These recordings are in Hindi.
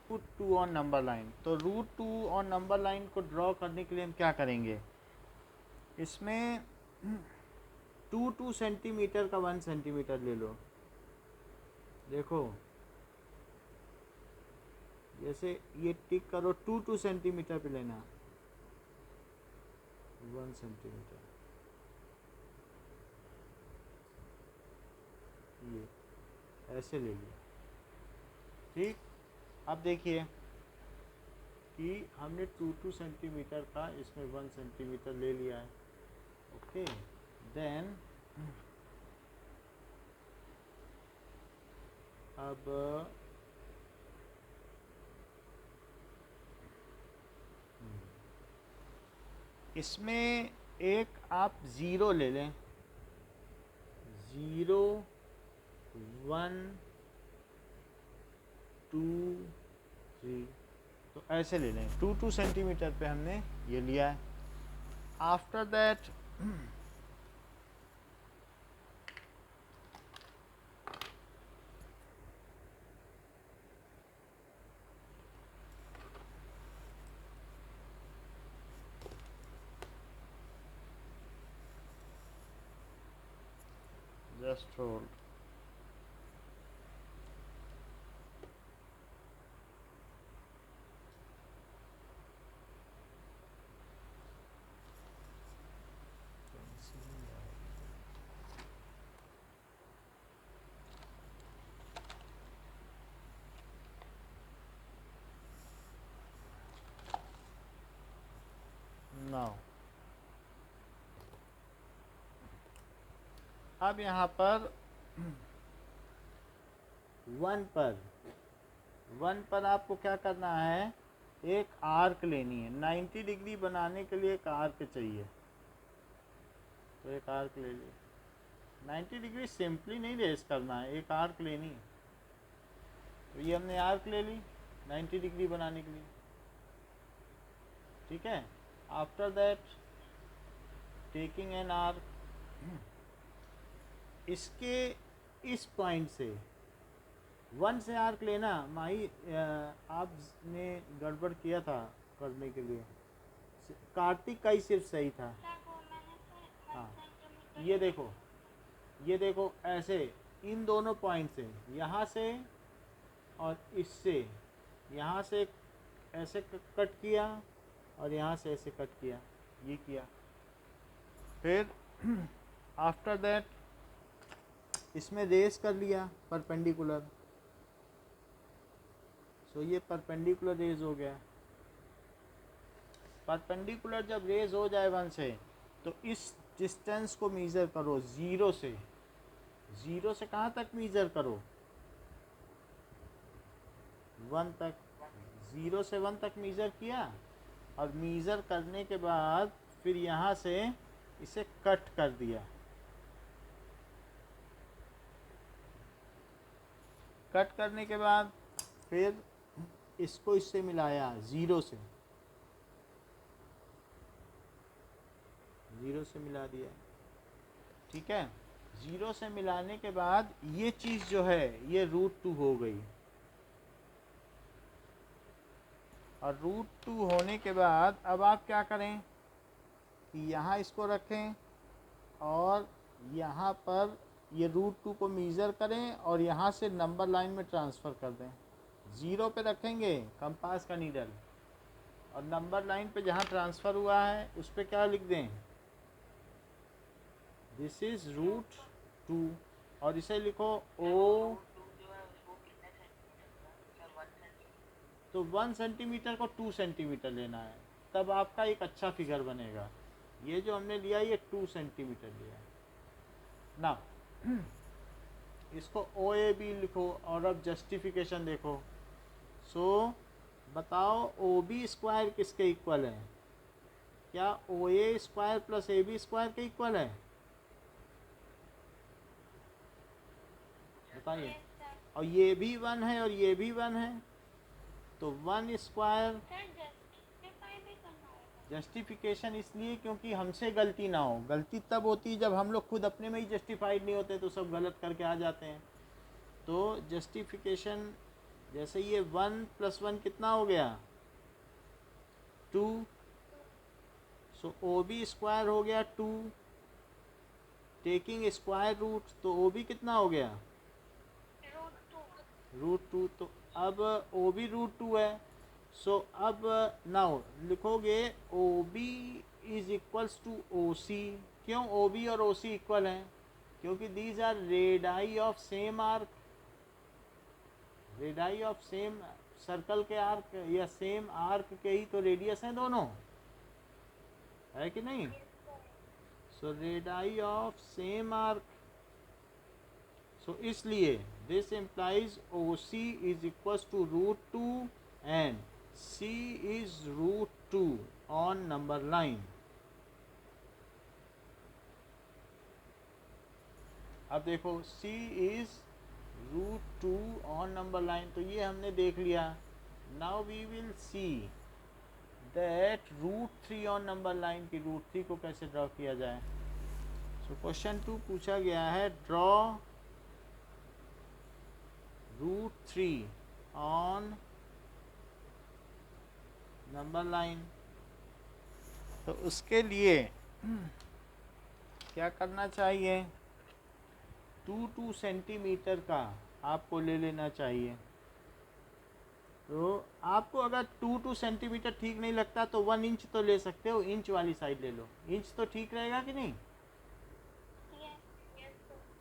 Put 2 on number line. तो रूट 2 ऑन नंबर लाइन को ड्रॉ करने के लिए हम क्या करेंगे, इसमें 2 सेंटीमीटर का 1 सेंटीमीटर ले लो। देखो जैसे ये टिक करो, 2 सेंटीमीटर पे लेना, 1 सेंटीमीटर, ये ऐसे ले लिया। ठीक, अब देखिए कि हमने 2 सेंटीमीटर का इसमें 1 सेंटीमीटर ले लिया है। ओके, देन अब इसमें एक आप ज़ीरो ले लें, 0 1 2 3, तो ऐसे ले लें। 2 सेंटीमीटर पे हमने ये लिया है। After that just hold, now अब यहाँ पर 1 पर आपको क्या करना है, एक आर्क लेनी है। 90 डिग्री बनाने के लिए एक आर्क चाहिए, तो एक आर्क ले ली। 90 डिग्री सिंपली नहीं रेस करना है, एक आर्क लेनी है। तो ये हमने आर्क ले ली 90 डिग्री बनाने के लिए। ठीक है, after that taking an arc, इसके इस पॉइंट से 1 से आर्क लेना। माही आपने गड़बड़ किया था करने के लिए, कार्तिक का ही सिर्फ सही था। हाँ, ये देखो, ये देखो ऐसे इन दोनों पॉइंट से, यहाँ से और इससे, यहाँ से ऐसे कट किया और यहाँ से ऐसे कट किया, ये किया। फिर आफ्टर दैट इसमें रेस कर लिया परपेंडिकुलर, सो ये परपेंडिकुलर रेज हो गया। परपेंडिकुलर जब रेज हो जाए 1 से, तो इस डिस्टेंस को मीज़र करो 0 से। 0 से कहाँ तक मीज़र करो, 1 तक। 0 से 1 तक मीज़र किया, और मीज़र करने के बाद फिर यहाँ से इसे कट कर दिया। कट करने के बाद फिर इसको इससे मिलाया 0 से, 0 से मिला दिया। ठीक है, 0 से मिलाने के बाद ये चीज़ जो है ये √2 हो गई। और √2 होने के बाद अब आप क्या करें कि यहाँ इसको रखें और यहाँ पर ये √2 को मीज़र करें और यहाँ से नंबर लाइन में ट्रांसफ़र कर दें। 0 पे रखेंगे कंपास का नीडल, और नंबर लाइन पे जहाँ ट्रांसफ़र हुआ है उस पर क्या लिख दें, दिस इज़ √2, और इसे लिखो O। तो 1 सेंटीमीटर को 2 सेंटीमीटर लेना है, तब आपका एक अच्छा फिगर बनेगा। ये जो हमने लिया ये 2 सेंटीमीटर लिया है ना। इसको OAB लिखो, और अब जस्टिफिकेशन देखो। सो बताओ OB स्क्वायर किसके इक्वल है, क्या OA square plus AB square के इक्वल है, बताइए। और ये भी 1 है और ये भी 1 है, तो 1 स्क्वायर। जस्टिफिकेशन इसलिए क्योंकि हमसे गलती ना हो। गलती तब होती है जब हम लोग खुद अपने में ही जस्टिफाइड नहीं होते, तो सब गलत करके आ जाते हैं। तो जस्टिफिकेशन जैसे ये 1 + 1 कितना हो गया 2, सो ओ बी स्क्वायर हो गया 2, टेकिंग स्क्वायर रूट तो ओ बी कितना हो गया √2। तो अब ओ बी √2 है। सो अब नाउ लिखोगे O B is equals to O C. क्यों ओ बी और ओ सी इक्वल हैं? क्योंकि these are radii of same arc, radii of same circle के आर्क या सेम आर्क के ही तो रेडियस हैं दोनों, है कि नहीं? So radii of same arc, so इसलिए this implies O C is equals to √2 and C is √2 on number line. अब देखो C is √2 on number line, तो ये हमने देख लिया। Now we will see that √3 on number line की √3 को कैसे ड्रॉ किया जाए। सो क्वेश्चन 2 पूछा गया है ड्रॉ √3 ऑन नंबर लाइन। तो उसके लिए क्या करना चाहिए, 2 सेंटीमीटर का आपको ले लेना चाहिए। तो आपको अगर 2 सेंटीमीटर ठीक नहीं लगता तो 1 इंच तो ले सकते हो, इंच वाली साइड ले लो। इंच तो ठीक रहेगा कि नहीं?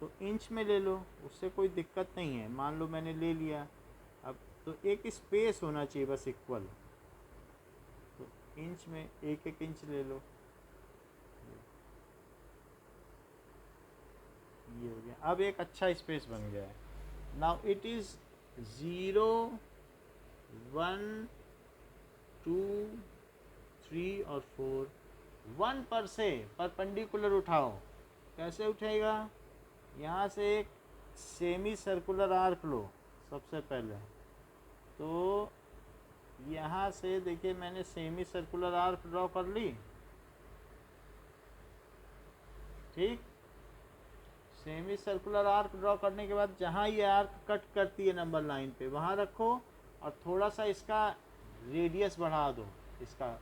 तो इंच में ले लो, उससे कोई दिक्कत नहीं है। मान लो मैंने ले लिया, अब तो एक स्पेस होना चाहिए बस इक्वल, तो इंच में 1 इंच ले लो। ये हो गया, अब एक अच्छा स्पेस बन गया है। नाउ इट इज़ 0 1 2 3 और 4। 1 पर से परपेंडिकुलर उठाओ। कैसे उठेगा? यहाँ से एक सेमी सर्कुलर आर्क लो सबसे पहले। तो यहाँ से देखिए मैंने सेमी सर्कुलर आर्क ड्रॉ कर ली, ठीक। सेमी सर्कुलर आर्क ड्रॉ करने के बाद जहाँ ये आर्क कट करती है नंबर लाइन पे वहाँ रखो, और थोड़ा सा इसका रेडियस बढ़ा दो इसका,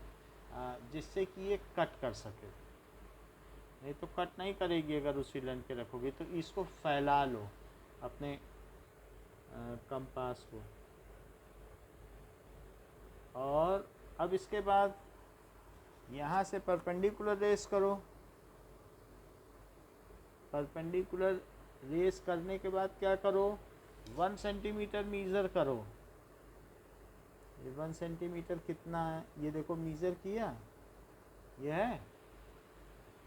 जिससे कि ये कट कर सके। नहीं तो कट नहीं करेगी अगर उसी लेंथ के रखोगे। तो इसको फैला लो अपने कंपास को। और अब इसके बाद यहाँ से परपेंडिकुलर रेस करो। परपेंडिकुलर रेस करने के बाद क्या करो, 1 सेंटीमीटर मीज़र करो। ये 1 सेंटीमीटर कितना है ये देखो, मीज़र किया, ये है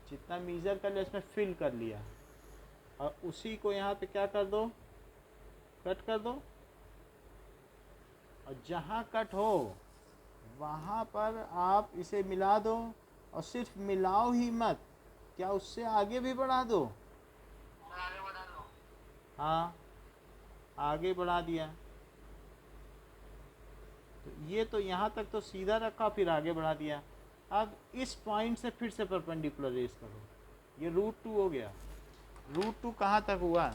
जितना मीज़र कर लिया इसमें फिल कर लिया, और उसी को यहाँ पे क्या कर दो, कट कर दो। और जहाँ कट हो वहाँ पर आप इसे मिला दो, और सिर्फ मिलाओ ही मत, क्या उससे आगे भी बढ़ा दो? हाँ, आगे बढ़ा दिया। तो ये तो यहाँ तक तो सीधा रखा, फिर आगे बढ़ा दिया। अब इस पॉइंट से फिर से परपेंडिकुलर रेस करो, ये √2 हो गया। √2 कहाँ तक हुआ?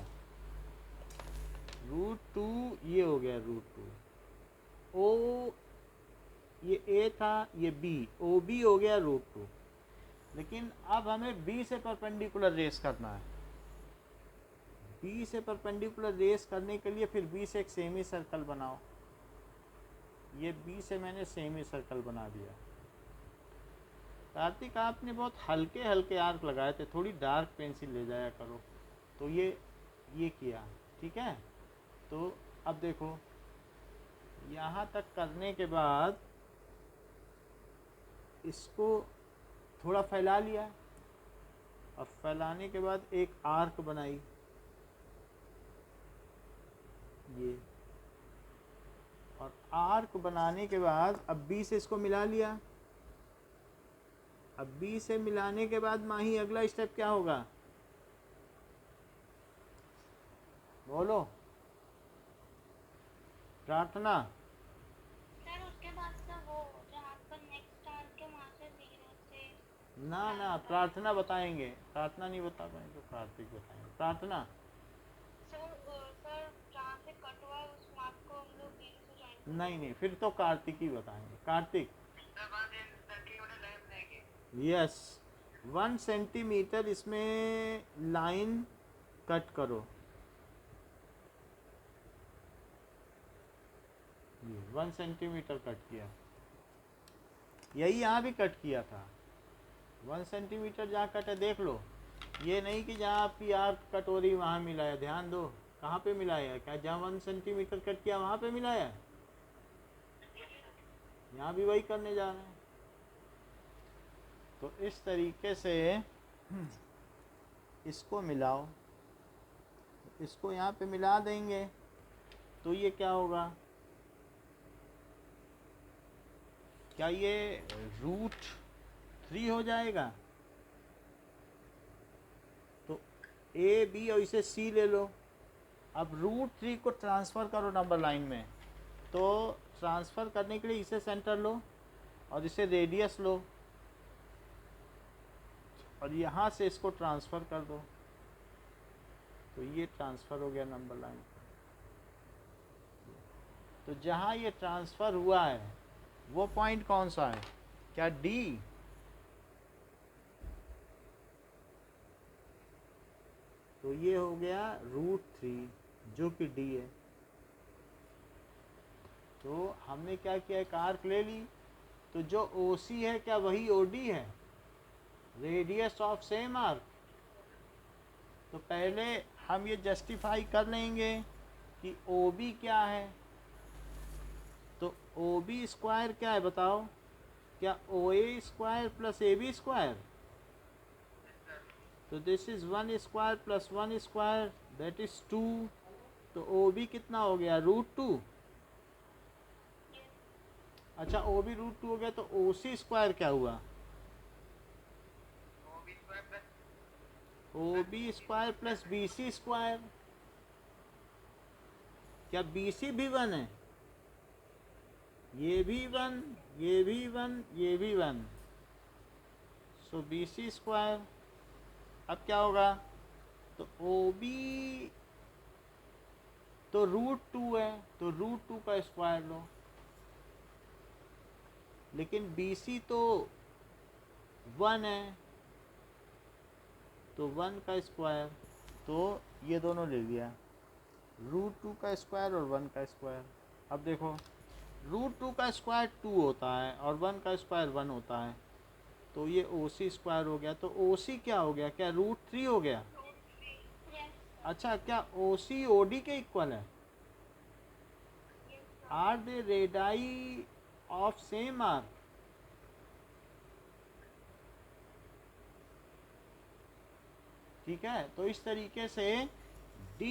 √2 ये हो गया √2। ओ ये ए था, ये बी, ओ बी हो गया √2। लेकिन अब हमें बी से परपेंडिकुलर रेस करना है। बी से परपेंडिकुलर रेस करने के लिए फिर बी से एक सेमी सर्कल बनाओ। ये बी से मैंने सेमी सर्कल बना दिया। कार्तिक आपने बहुत हल्के हल्के आर्क लगाए थे, थोड़ी डार्क पेंसिल ले जाया करो। तो ये किया, ठीक है। तो अब देखो यहाँ तक करने के बाद इसको थोड़ा फैला लिया, और फैलाने के बाद एक आर्क बनाई ये, और आर्क बनाने के बाद अब बी से इसको मिला लिया। अब बी से मिलाने के बाद माही अगला स्टेप क्या होगा, बोलो प्रार्थना। सर उसके बाद तो वो जहाँ पर नेक्स्ट आर्क के वहाँ से 0 से ना प्रार्थना बताएंगे, प्रार्थना नहीं बता पाएंगे तो कार्तिक बताएंगे। प्रार्थना। सर जहाँ से कट हुआ है उस मार्क को हम लोग 0 नहीं नहीं, फिर तो कार्तिक ही बताएंगे। कार्तिक, यस, 1 सेंटीमीटर इसमें लाइन कट करो। 1 सेंटीमीटर कट किया, यही यहाँ भी कट किया था। 1 सेंटीमीटर जहाँ कट है देख लो, ये नहीं कि जहाँ आपकी आर्क कट हो रही वहाँ मिलाया। ध्यान दो कहाँ पे मिलाया, क्या जहाँ 1 सेंटीमीटर कट किया वहाँ पे मिलाया? यहाँ भी वही करने जा रहे हैं। तो इस तरीके से इसको मिलाओ, इसको यहाँ पे मिला देंगे तो ये क्या होगा, क्या ये √3 हो जाएगा? तो ए बी और इसे सी ले लो। अब √3 को ट्रांसफ़र करो नंबर लाइन में, तो ट्रांसफ़र करने के लिए इसे सेंटर लो और इसे रेडियस लो और यहाँ से इसको ट्रांसफ़र कर दो, तो ये ट्रांसफ़र हो गया नंबर लाइन। तो जहाँ ये ट्रांसफ़र हुआ है वो पॉइंट कौन सा है, क्या डी? तो ये हो गया √3 जो कि डी है। तो हमने क्या किया, एक आर्क ले ली, तो जो ओ सी है क्या वही ओ डी है, रेडियस ऑफ सेम आर्क। तो पहले हम ये जस्टिफाई कर लेंगे कि ओ बी क्या है। तो ओ बी स्क्वायर क्या है बताओ, क्या O A square plus A B square? तो this is 1 square plus 1 square, that is 2। तो ओ बी कितना हो गया, √2। अच्छा, ओ बी √2 हो गया, तो ओ सी स्क्वायर क्या हुआ, O B square plus B C square. क्या बी सी भी 1 है? ये भी 1, ये भी 1, ये भी 1, सो बी सी स्क्वायर। अब क्या होगा, तो ओ बी तो √2 है, तो √2 का स्क्वायर लो, लेकिन बी सी तो 1 है, तो 1 का स्क्वायर। तो ये दोनों ले लिया, √2 का स्क्वायर और 1 का स्क्वायर। अब देखो, √2 का स्क्वायर 2 होता है और 1 का स्क्वायर 1 होता है, तो ये ओ सी स्क्वायर हो गया। तो ओ सी क्या हो गया, क्या √3 हो गया? अच्छा, क्या ओ सी ओ डी के इक्वल है? Are they radii of same arc? ठीक है, तो इस तरीके से D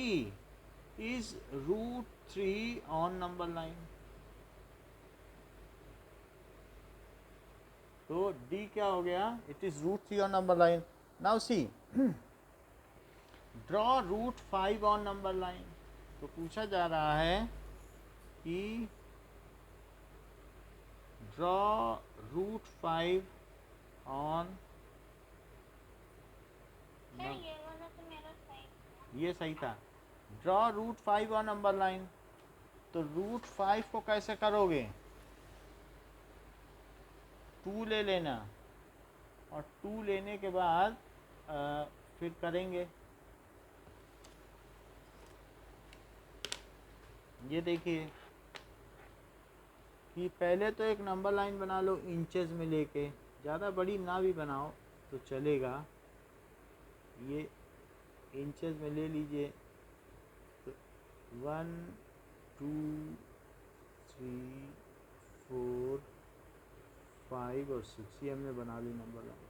is √3 on number line। तो D क्या हो गया, it is √3 on number line। Now see, draw √5 on number line। तो पूछा जा रहा है कि draw √5 on, ये वाला तो मेरा सही था। ये सही था, ड्रॉ √5 ऑन नंबर लाइन। तो √5 को कैसे करोगे, 2 ले लेना और 2 लेने के बाद फिर करेंगे। ये देखिए कि पहले तो एक नंबर लाइन बना लो इंचेस में लेके, ज़्यादा बड़ी ना भी बनाओ तो चलेगा। ये इंचेस में ले लीजिए, तो 1 2 3 4 5 और 6 ये हमने बना ली नंबर लाइन।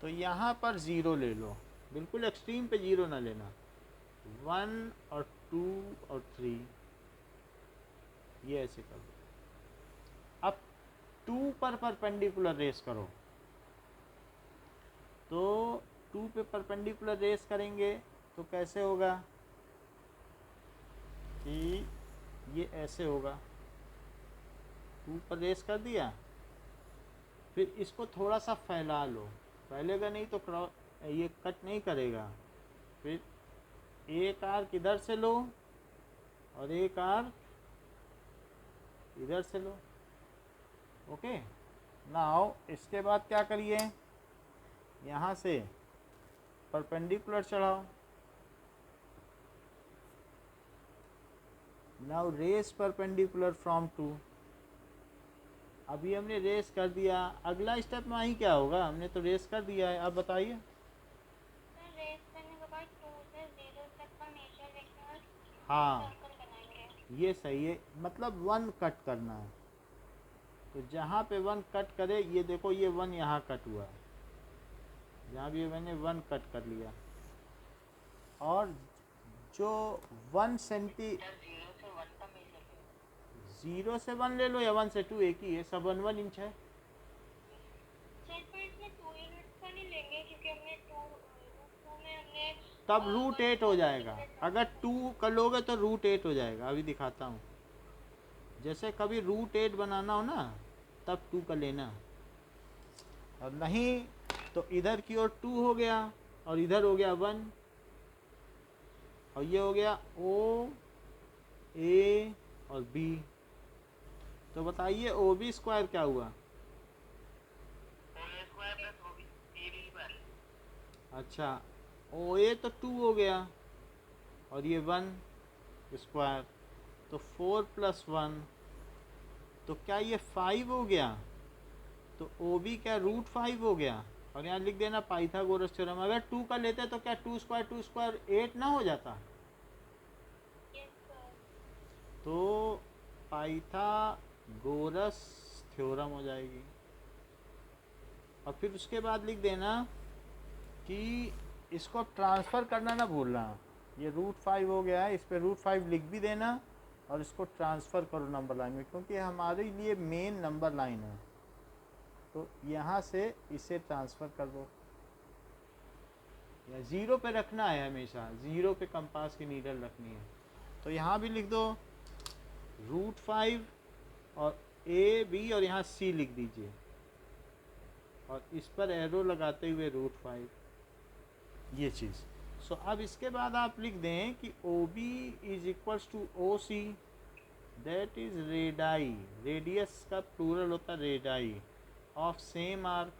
तो यहाँ पर 0 ले लो, बिल्कुल एक्सट्रीम पे 0 ना लेना, 1 और 2 और 3, ये ऐसे कर दो। अब 2 पर परपेंडिकुलर रेस करो, तो 2 पे परपेंडिकुलर रेस करेंगे तो कैसे होगा कि ये ऐसे होगा, 2 पर रेस कर दिया, फिर इसको थोड़ा सा फैला लो, फैलेगा नहीं तो ये कट नहीं करेगा। फिर एक आर्क इधर से लो और एक आर्क इधर से लो। ओके, नाउ इसके बाद क्या करिए, यहाँ से परपेंडिकुलर चढ़ाओ। Now raise perpendicular from 2। अभी हमने रेस कर दिया, अगला स्टेप में ही क्या होगा, हमने तो रेस कर दिया है, अब बताइए। सर रेस करने के बाद 2 से 0 तक का मेजर लेंगे और हाँ, सर्कल बनाएंगे। ये सही है, मतलब 1 कट करना है। तो जहाँ पे 1 कट करे, ये देखो ये 1 यहाँ कट हुआ है, जहाँ भी मैंने 1 कट कर लिया। और जो 1 सेंटी, 0 से 1 ले लो या 1 से 2, एक ही है, सब 1 इंच है। सर पर इसमें 2 यूनिट का नहीं लेंगे क्योंकि हमने 2 में हमने तब रूट 8 हो जाएगा। अगर 2 कर लोगे तो रूट 8 हो जाएगा। अभी दिखाता हूँ, जैसे कभी रूट 8 बनाना हो ना, तब 2 का लेना, और नहीं तो इधर की ओर 2 हो गया और इधर हो गया 1, और ये हो गया ओ ए और बी। तो बताइए ओ बी स्क्वायर क्या हुआ। अच्छा, ओ ए तो 2 हो गया और ये 1 स्क्वायर, तो 4 + 1, तो क्या ये 5 हो गया। तो ओ बी क्या √5 हो गया। और यहाँ लिख देना पाइथागोरस थ्योरम। अगर 2 का लेते तो क्या 2 स्क्वायर 8 ना हो जाता। Yes sir. तो पाइथागोरस थ्योरम हो जाएगी। और फिर उसके बाद लिख देना कि इसको ट्रांसफ़र करना ना भूलना। ये √5 हो गया है, इस पर √5 लिख भी देना और इसको ट्रांसफ़र करो नंबर लाइन में, क्योंकि हमारे लिए मेन नंबर लाइन है। तो यहाँ से इसे ट्रांसफ़र कर दो, या 0 पे रखना है, हमेशा 0 पे कंपास की नीडल रखनी है। तो यहाँ भी लिख दो √5 और ए बी, और यहाँ सी लिख दीजिए, और इस पर एरो लगाते हुए √5, ये चीज़। सो अब इसके बाद आप लिख दें कि O B is equals to O C, that is radii, radius का प्लूरल होता है radii, of same arc,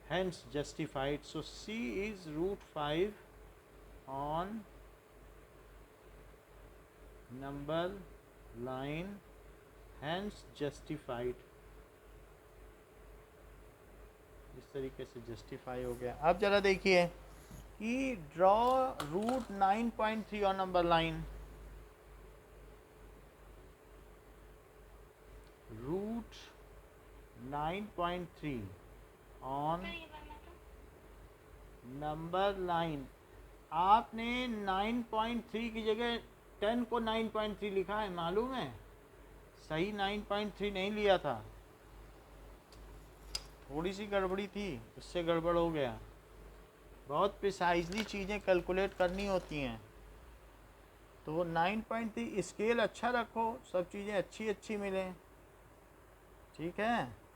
hence justified. So C is √5 on number line, hence justified. इस तरीके से जस्टिफाई हो गया। अब जरा देखिए कि draw √9.3 on number line. √9.3 on sir ये बनना तो नंबर लाइन। आपने 9.3 की जगह 10 को 9.3 लिखा है, मालूम है, सही 9.3 नहीं लिया था, थोड़ी सी गड़बड़ी थी, उससे गड़बड़ हो गया। बहुत प्रिसाइजली चीज़ें कैलकुलेट करनी होती हैं। तो 9.3 स्केल अच्छा रखो, सब चीज़ें अच्छी अच्छी मिलें, ठीक है।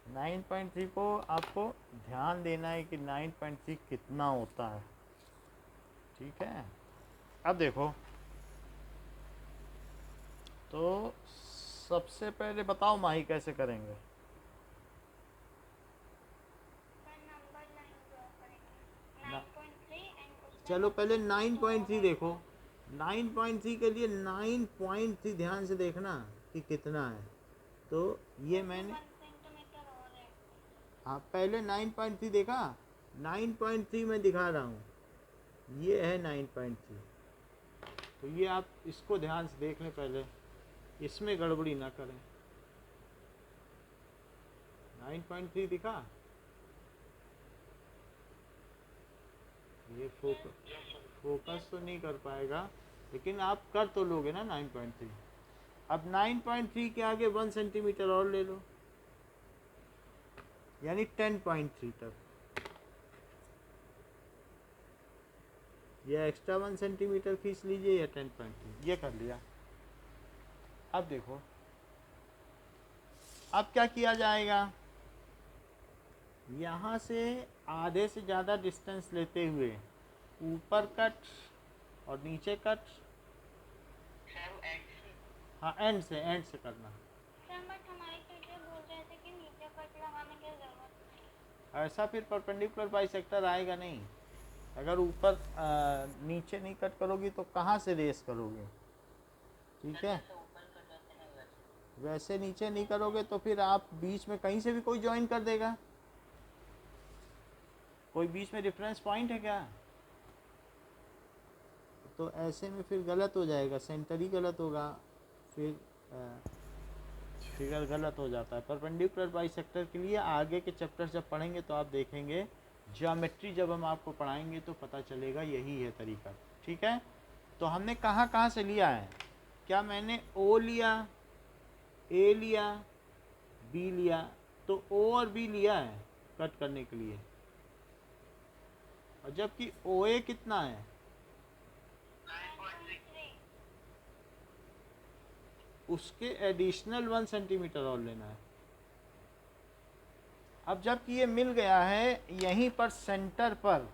9.3 को आपको ध्यान देना है कि 9.3 कितना होता है, ठीक है। अब देखो, तो सबसे पहले बताओ माही कैसे करेंगे। सर नंबर लाइन ड्रॉ करेंगे ना, 9.3 एंड उसमें चलो पहले हम 9.3 देखो। 9.3 के लिए 9.3 ध्यान से देखना कि कितना है। तो ये मैंने, 1 सेंटीमीटर और है। हाँ पहले 9.3 देखा, 9.3 मैं दिखा रहा हूँ, ये है 9.3। तो ये आप इसको ध्यान से देख लें पहले, इसमें गड़बड़ी ना करें। 9.3 दिखा, ये फोकस तो नहीं कर पाएगा, लेकिन आप कर तो लोगे ना 9.3। अब 9.3 के आगे 1 सेंटीमीटर और ले लो, यानी 10.3 तक, या एक्स्ट्रा 1 सेंटीमीटर खींच लीजिए, या 10.3, ये कर लिया। अब देखो, अब क्या किया जाएगा, यहाँ से आधे से ज़्यादा डिस्टेंस लेते हुए ऊपर कट और नीचे कट। हाँ एंड से करना। सर बट हमारे टीचर बोल रहे थे कि नीचे कट लगाने की जरूरत नहीं। ऐसा फिर परपेंडिकुलर बाइसेक्टर आएगा नहीं। अगर ऊपर नीचे नहीं कट करोगी तो कहाँ से रेस करोगे? ठीक है, वैसे नीचे नहीं करोगे तो फिर आप बीच में कहीं से भी कोई ज्वाइन कर देगा। कोई बीच में रेफरेंस पॉइंट है क्या? तो ऐसे में फिर गलत हो जाएगा, सेंटर ही गलत होगा, फिर फिगर गलत हो जाता है। परपेंडिकुलर बाइसेक्टर के लिए आगे के चैप्टर जब पढ़ेंगे तो आप देखेंगे, ज्योमेट्री जब हम आपको पढ़ाएंगे तो पता चलेगा यही है तरीका। ठीक है, तो हमने कहाँ कहाँ से लिया है? क्या मैंने ओ लिया, ए लिया, बी लिया? तो ओ और बी लिया है कट करने के लिए, और जबकि ओ ए कितना है? 9.3। उसके एडिशनल 1 सेंटीमीटर और लेना है। अब जबकि ये मिल गया है, यहीं पर सेंटर पर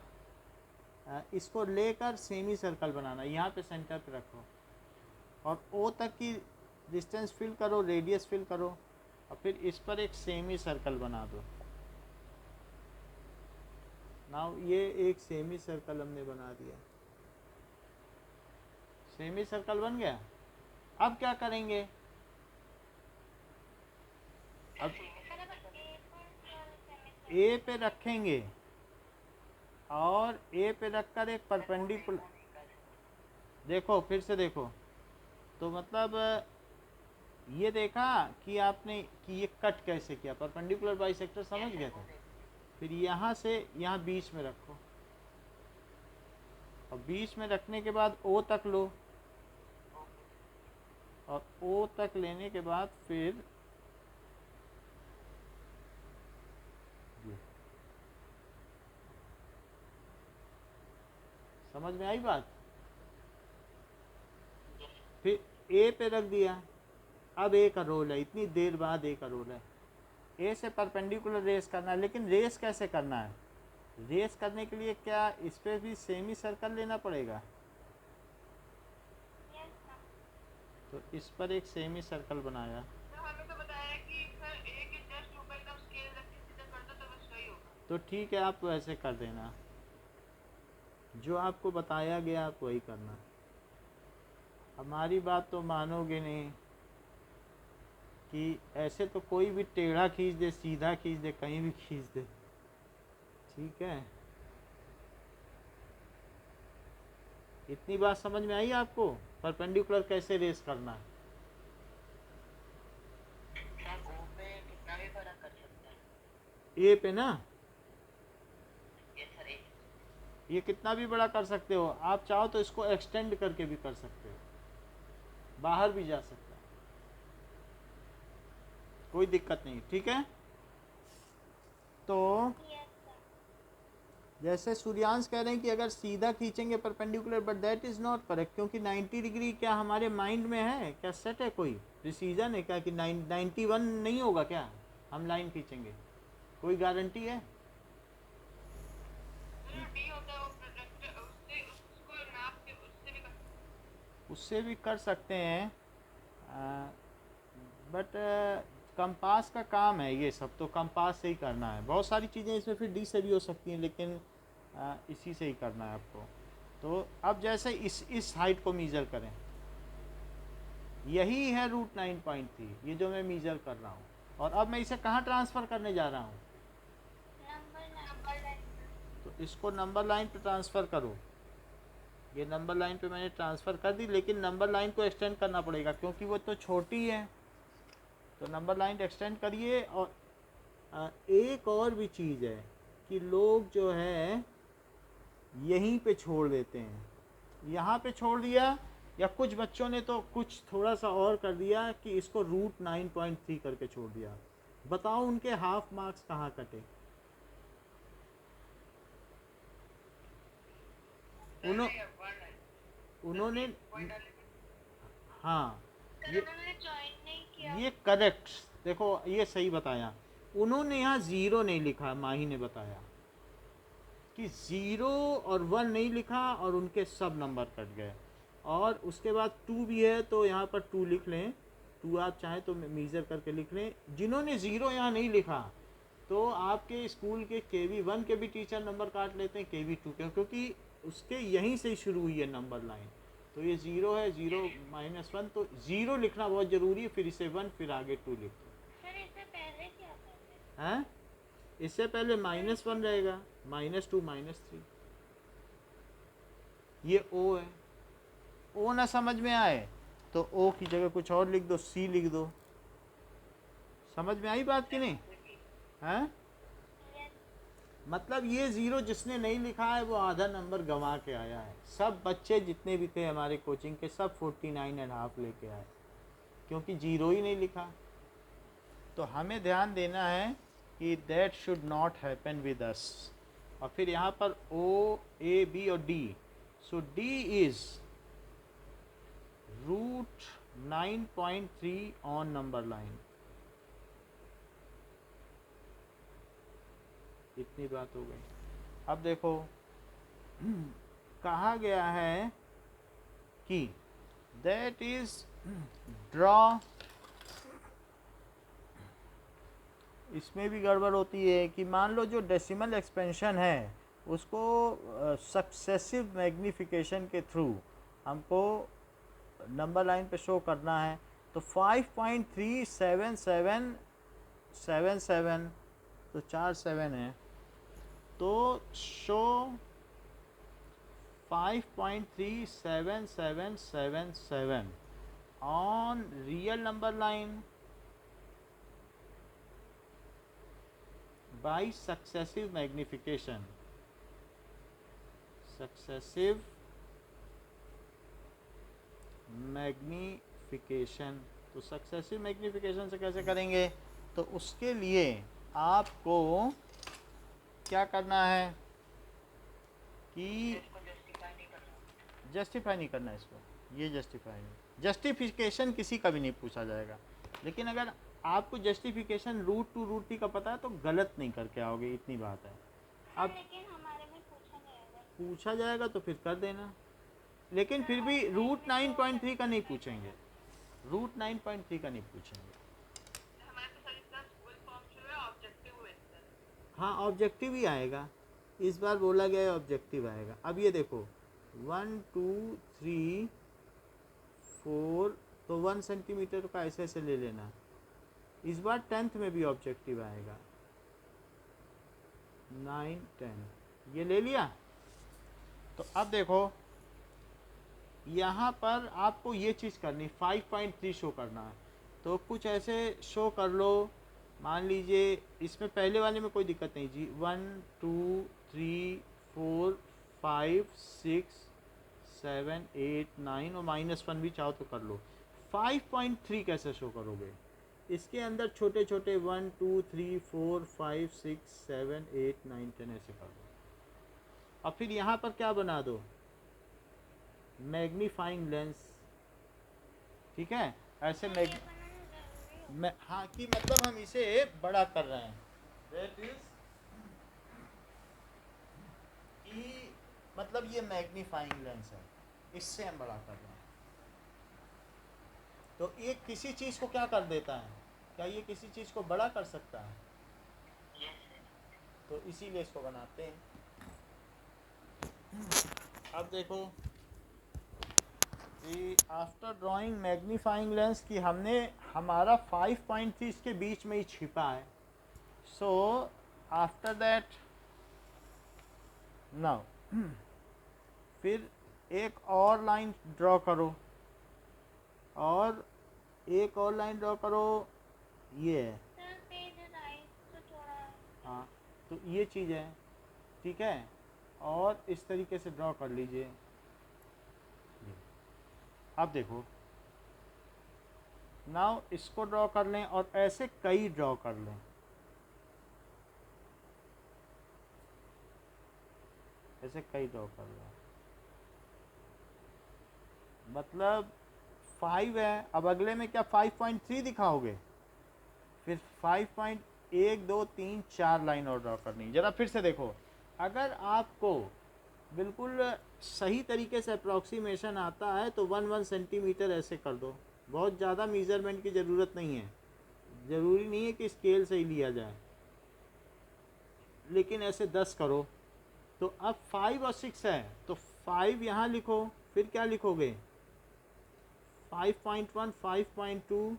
इसको लेकर सेमी सर्कल बनाना, यहाँ पे सेंटर पे रखो और ओ तक की डिस्टेंस फिल करो, रेडियस फिल करो, और फिर इस पर एक सेमी सर्कल बना दो। नाउ ये एक सेमी सर्कल हमने बना दिया, सेमी सर्कल बन गया। अब क्या करेंगे? अब सर अब ए पर सेमी ए पे रखेंगे और ए पे रखकर एक परपेंडिकुलर, देखो फिर से देखो, तो मतलब ये देखा कि आपने कि ये कट कैसे किया, परपेंडिकुलर बाइसेक्टर समझ गए थे। फिर यहाँ से यहाँ बीच में रखो, और बीच में रखने के बाद ओ तक लो, और ओ तक लेने के बाद फिर समझ में आई बात? फिर ए पे रख दिया। अब ए का रोल है, इतनी देर बाद ए का रोल है, ए से परपेंडिकुलर रेस करना है। लेकिन रेस कैसे करना है? रेस करने के लिए क्या इस पर भी सेमी सर्कल लेना पड़ेगा? Yes sir. तो इस पर एक सेमी सर्कल बनाया। हमें तो बताया कि सर ए के जस्ट ऊपर एकदम स्केल रख के सीधा कर दो तो बस वही होगा। तो ठीक है, आप वैसे कर देना, जो आपको बताया गया आप वही करना। हमारी बात तो मानोगे नहीं कि ऐसे तो कोई भी टेढ़ा खींच दे, सीधा खींच दे, कहीं भी खींच दे। ठीक है, इतनी बात समझ में आई आपको? परपेंडिकुलर कैसे रेस करना है? सर ओ पे कितना भी बड़ा कर सकते हैं। ए पे ना, ये सर ए ये कितना भी बड़ा कर सकते हो। आप चाहो तो इसको एक्सटेंड करके भी कर सकते हो, बाहर भी जा सकता है, कोई दिक्कत नहीं। ठीक है, तो यस सर। जैसे सूर्यांश कह रहे हैं कि अगर सीधा खींचेंगे perpendicular, but that is not correct, क्योंकि 90 डिग्री क्या हमारे माइंड में है क्या? सेट है कोई प्रिसीजन है क्या कि 91 नहीं होगा क्या हम लाइन खींचेंगे? कोई गारंटी है? जो डी होता है वो प्रोजेक्टर उससे उसको नाप के उससे भी कर उससे भी कर सकते हैं, बट कंपास का काम है ये सब, तो कंपास से ही करना है। बहुत सारी चीज़ें इसमें फिर डी से भी हो सकती हैं, लेकिन इसी से ही करना है आपको। तो अब जैसे इस हाइट को मीज़र करें, यही है √9.3, ये जो मैं मीज़र कर रहा हूँ, और अब मैं इसे कहाँ ट्रांसफ़र करने जा रहा हूँ? Number line. तो इसको नंबर लाइन पे ट्रांसफ़र करो। ये नंबर लाइन पे मैंने ट्रांसफ़र कर दी, लेकिन नंबर लाइन को एक्सटेंड करना पड़ेगा क्योंकि वो तो छोटी है। तो नंबर लाइन एक्सटेंड करिए। और एक और भी चीज़ है कि लोग जो है यहीं पे छोड़ देते हैं, यहाँ पे छोड़ दिया, या कुछ बच्चों ने तो कुछ थोड़ा सा और कर दिया कि इसको √9.3 करके छोड़ दिया। बताओ उनके हाफ मार्क्स कहाँ कटे? उन्होंने हाँ, सर उन्होंने ज्वाइन नहीं किया। ये करेक्ट, देखो ये सही बताया। उन्होंने यहाँ 0 नहीं लिखा, माही ने बताया कि 0 और 1 नहीं लिखा और उनके सब नंबर कट गए। और उसके बाद 2 भी है तो यहाँ पर 2 लिख लें। 2 आप चाहें तो मेज़र करके लिख लें। जिन्होंने 0 यहाँ नहीं लिखा तो आपके स्कूल के KV1 के भी टीचर नंबर काट लेते हैं, KV2 के, क्योंकि उसके यहीं से शुरू हुई है नंबर लाइन। तो ये 0 है, 0 -1, तो 0 लिखना बहुत ज़रूरी है, फिर इसे 1, फिर आगे 2 लिख दो। सर इससे पहले क्या करते हैं? इससे पहले -1 रहेगा, -2 -3। ये O है। O ना समझ में आए तो O की जगह कुछ और लिख दो, C लिख दो। समझ में आई बात कि नहीं? हैं? हैं? मतलब ये 0 जिसने नहीं लिखा है वो आधा नंबर गंवा के आया है। सब बच्चे जितने भी थे हमारे कोचिंग के सब 49.5 लेके आए, क्योंकि 0 ही नहीं लिखा। तो हमें ध्यान देना है कि that should not happen with us. और फिर यहाँ पर O, A, B और D। So D is √9.3 on number line. इतनी बात हो गई। अब देखो कहा गया है कि दैट इज ड्रॉ। इसमें भी गड़बड़ होती है कि मान लो जो डेसिमल एक्सपेंशन है उसको सक्सेसिव मैग्निफिकेशन के थ्रू हमको नंबर लाइन पे शो करना है। तो 5.37777 तो 4 7 है, तो show 5.37777 on real number line by successive magnification। successive magnification। तो successive magnification से कैसे करेंगे? तो उसके लिए आपको क्या करना है कि इसको जस्टिफाई नहीं करना। जस्टिफाई नहीं करना इसको, ये जस्टिफाई नहीं, जस्टिफिकेशन किसी का भी नहीं पूछा जाएगा। लेकिन अगर आपको जस्टिफिकेशन √2 √3 का पता है तो गलत नहीं करके आओगे, इतनी बात है। अब लेकिन हमारे में पूछा जाएगा। पूछा जाएगा तो फिर कर देना, लेकिन फिर भी √9.3 का नहीं पूछेंगे, √9.3 का नहीं पूछेंगे। हमारे तो सर इसका फुल फॉर्म जो है ऑब्जेक्टिव हुए सर। हाँ ऑब्जेक्टिव ही आएगा, इस बार बोला गया है ऑब्जेक्टिव आएगा। अब ये देखो 1 2 3 4, तो 1 सेंटीमीटर का ऐसे ऐसे ले लेना। इस बार 10th में भी ऑब्जेक्टिव आएगा, 9 10, ये ले लिया। तो अब देखो यहाँ पर आपको ये चीज़ करनी, 5.3 शो करना है। तो कुछ ऐसे शो कर लो, मान लीजिए इसमें पहले वाले में कोई दिक्कत नहीं जी, 1 2 3 4 5 6 7 8 9 और -1 भी चाहो तो कर लो। 5.3 कैसे शो करोगे? इसके अंदर छोटे छोटे 1 2 3 4 5 6 7 8 9 10 ऐसे कर दो। और फिर यहाँ पर क्या बना दो? Magnifying lens. ठीक है, ऐसे हाँ कि मतलब हम इसे बड़ा कर रहे हैं, दैट इज कि मतलब ये मैग्नीफाइंग लेंस है, इससे हम बड़ा कर रहे हैं। तो ये किसी चीज़ को क्या कर देता है? क्या ये किसी चीज़ को बड़ा कर सकता है? तो इसीलिए इसको बनाते हैं। अब देखो कि आफ्टर ड्राइंग मैग्नीफाइंग लेंस की हमने हमारा 5.3 इसके बीच में ही छिपा है। सो आफ्टर दैट नाउ फिर एक और लाइन ड्रॉ करो, और एक और लाइन ड्रॉ करो, ये है। सर पेज राइट तो थोड़ा। हाँ तो ये चीज़ है, ठीक है। और इस तरीके से ड्रॉ कर लीजिए। अब देखो नाउ इसको ड्रॉ कर लें और ऐसे कई ड्रॉ कर लें, ऐसे कई ड्रॉ कर लें। मतलब 5 है, अब अगले में क्या 5.3 दिखाओगे? फिर 5.1 2 3 4 लाइन और ड्रॉ करनी। ज़रा फिर से देखो, अगर आपको बिल्कुल सही तरीके से अप्रॉक्सीमेशन आता है तो 1 सेंटीमीटर ऐसे कर दो, बहुत ज़्यादा मेज़रमेंट की ज़रूरत नहीं है, ज़रूरी नहीं है कि स्केल से ही लिया जाए, लेकिन ऐसे 10 करो। तो अब 5 और 6 है तो 5 यहाँ लिखो, फिर क्या लिखोगे 5.1, 5.2,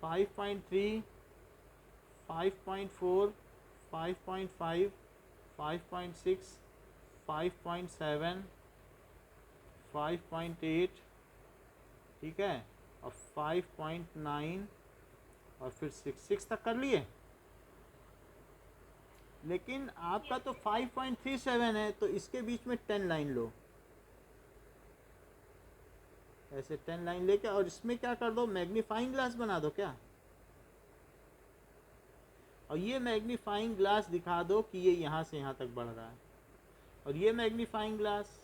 5.3, 5.4, 5.5, 5.6, 5.7, 5.8, ठीक है, और 5.9 और फिर 6 तक कर लिए। लेकिन आपका तो 5.37 है तो इसके बीच में 10 लाइन लो, ऐसे 10 लाइन लेके, और इसमें क्या कर दो, मैग्नीफाइंग ग्लास बना दो क्या, और ये मैग्नीफाइंग ग्लास दिखा दो कि ये यहाँ से यहाँ तक बढ़ रहा है, और ये मैग्नीफाइंग ग्लास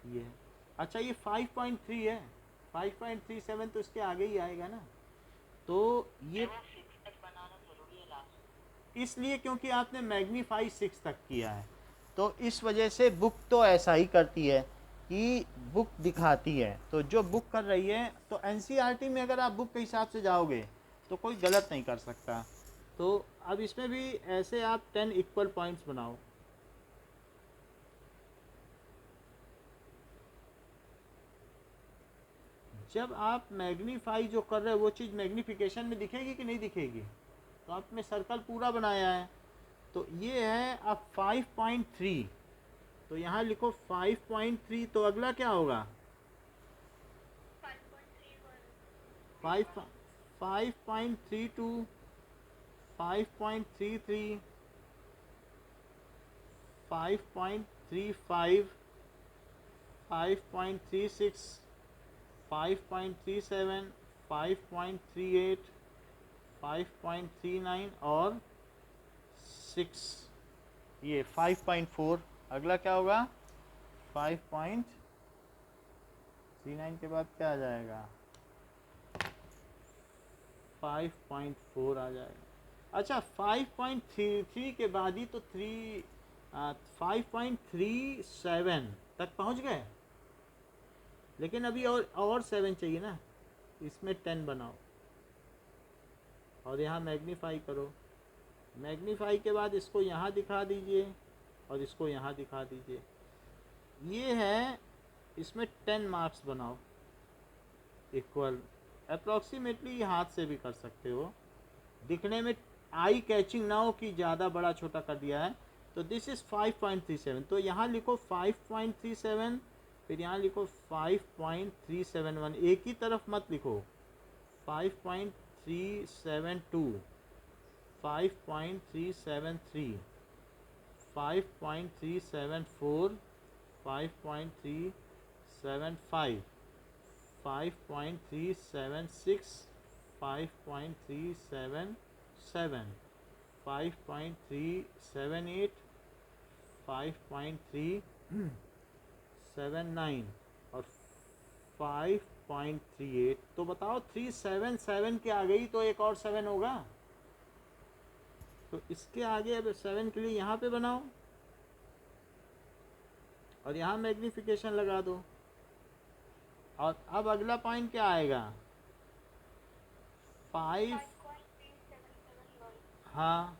ये है। अच्छा ये 5.3 है, 5.37 तो इसके आगे ही आएगा ना, तो ये वो 6 तक बनाना जरूरी है लास्ट। इसलिए क्योंकि आपने मैग्नीफाई 6 तक किया है, तो इस वजह से बुक तो ऐसा ही करती है कि बुक दिखाती है, तो जो बुक कर रही है, तो एनसीईआरटी में अगर आप बुक के हिसाब से जाओगे तो कोई गलत नहीं कर सकता। तो अब इसमें भी ऐसे आप 10 इक्वल पॉइंट्स बनाओ। जब आप मैग्नीफाई जो कर रहे हो वो चीज़ मैग्नीफिकेशन में दिखेगी कि नहीं दिखेगी, तो आपने सर्कल पूरा बनाया है, तो ये है अब 5.3, तो यहाँ लिखो 5.3, तो अगला क्या होगा 5.31 5.32, 5.33, 5.35, 5.36, 5.37, 5.38, 5.39 और 6, ये 5.4। अगला क्या होगा 5.39 के बाद क्या आ जाएगा 5.4 आ जाएगा। अच्छा 5.33 के बाद ही तो 5.37 तक पहुंच गए, लेकिन अभी और 7 चाहिए ना, इसमें 10 बनाओ और यहाँ मैग्नीफाई करो, मैग्नीफाई के बाद इसको यहाँ दिखा दीजिए और इसको यहाँ दिखा दीजिए, ये है, इसमें 10 मार्क्स बनाओ इक्वल। अप्रॉक्सीमेटली हाथ से भी कर सकते हो, दिखने में आई कैचिंग ना हो कि ज़्यादा बड़ा छोटा कर दिया है। तो दिस इज़ 5.37, तो यहाँ लिखो 5.37, फिर यहाँ लिखो 5.371, एक ही तरफ मत लिखो, 5.372, 5.373, 5.374, 5.375, 5.376, 5.377, 5.378, 5.379 और 5.38। तो बताओ 377 के आगे ही तो एक और 7 होगा, तो इसके आगे अब 7 के लिए यहाँ पे बनाओ और यहाँ मैग्नीफिकेशन लगा दो। और अब अगला पॉइंट क्या आएगा 5, 5.377 हाँ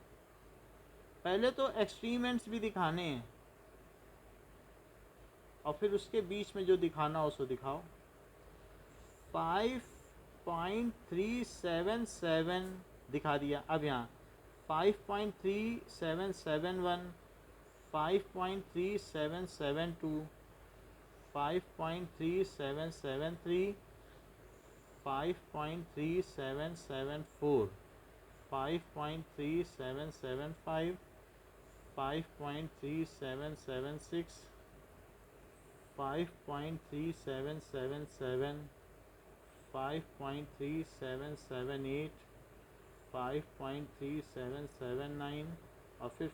पहले तो एक्सट्रीमेंट्स भी दिखाने हैं और फिर उसके बीच में जो दिखाना हो सो दिखाओ। 5.377 दिखा दिया, अब यहाँ 5.3771, 5.3772, 5.3773, 5.3774, 5.3775, 5.3776, 5.3777, 5.3778, 5.3779 और फिर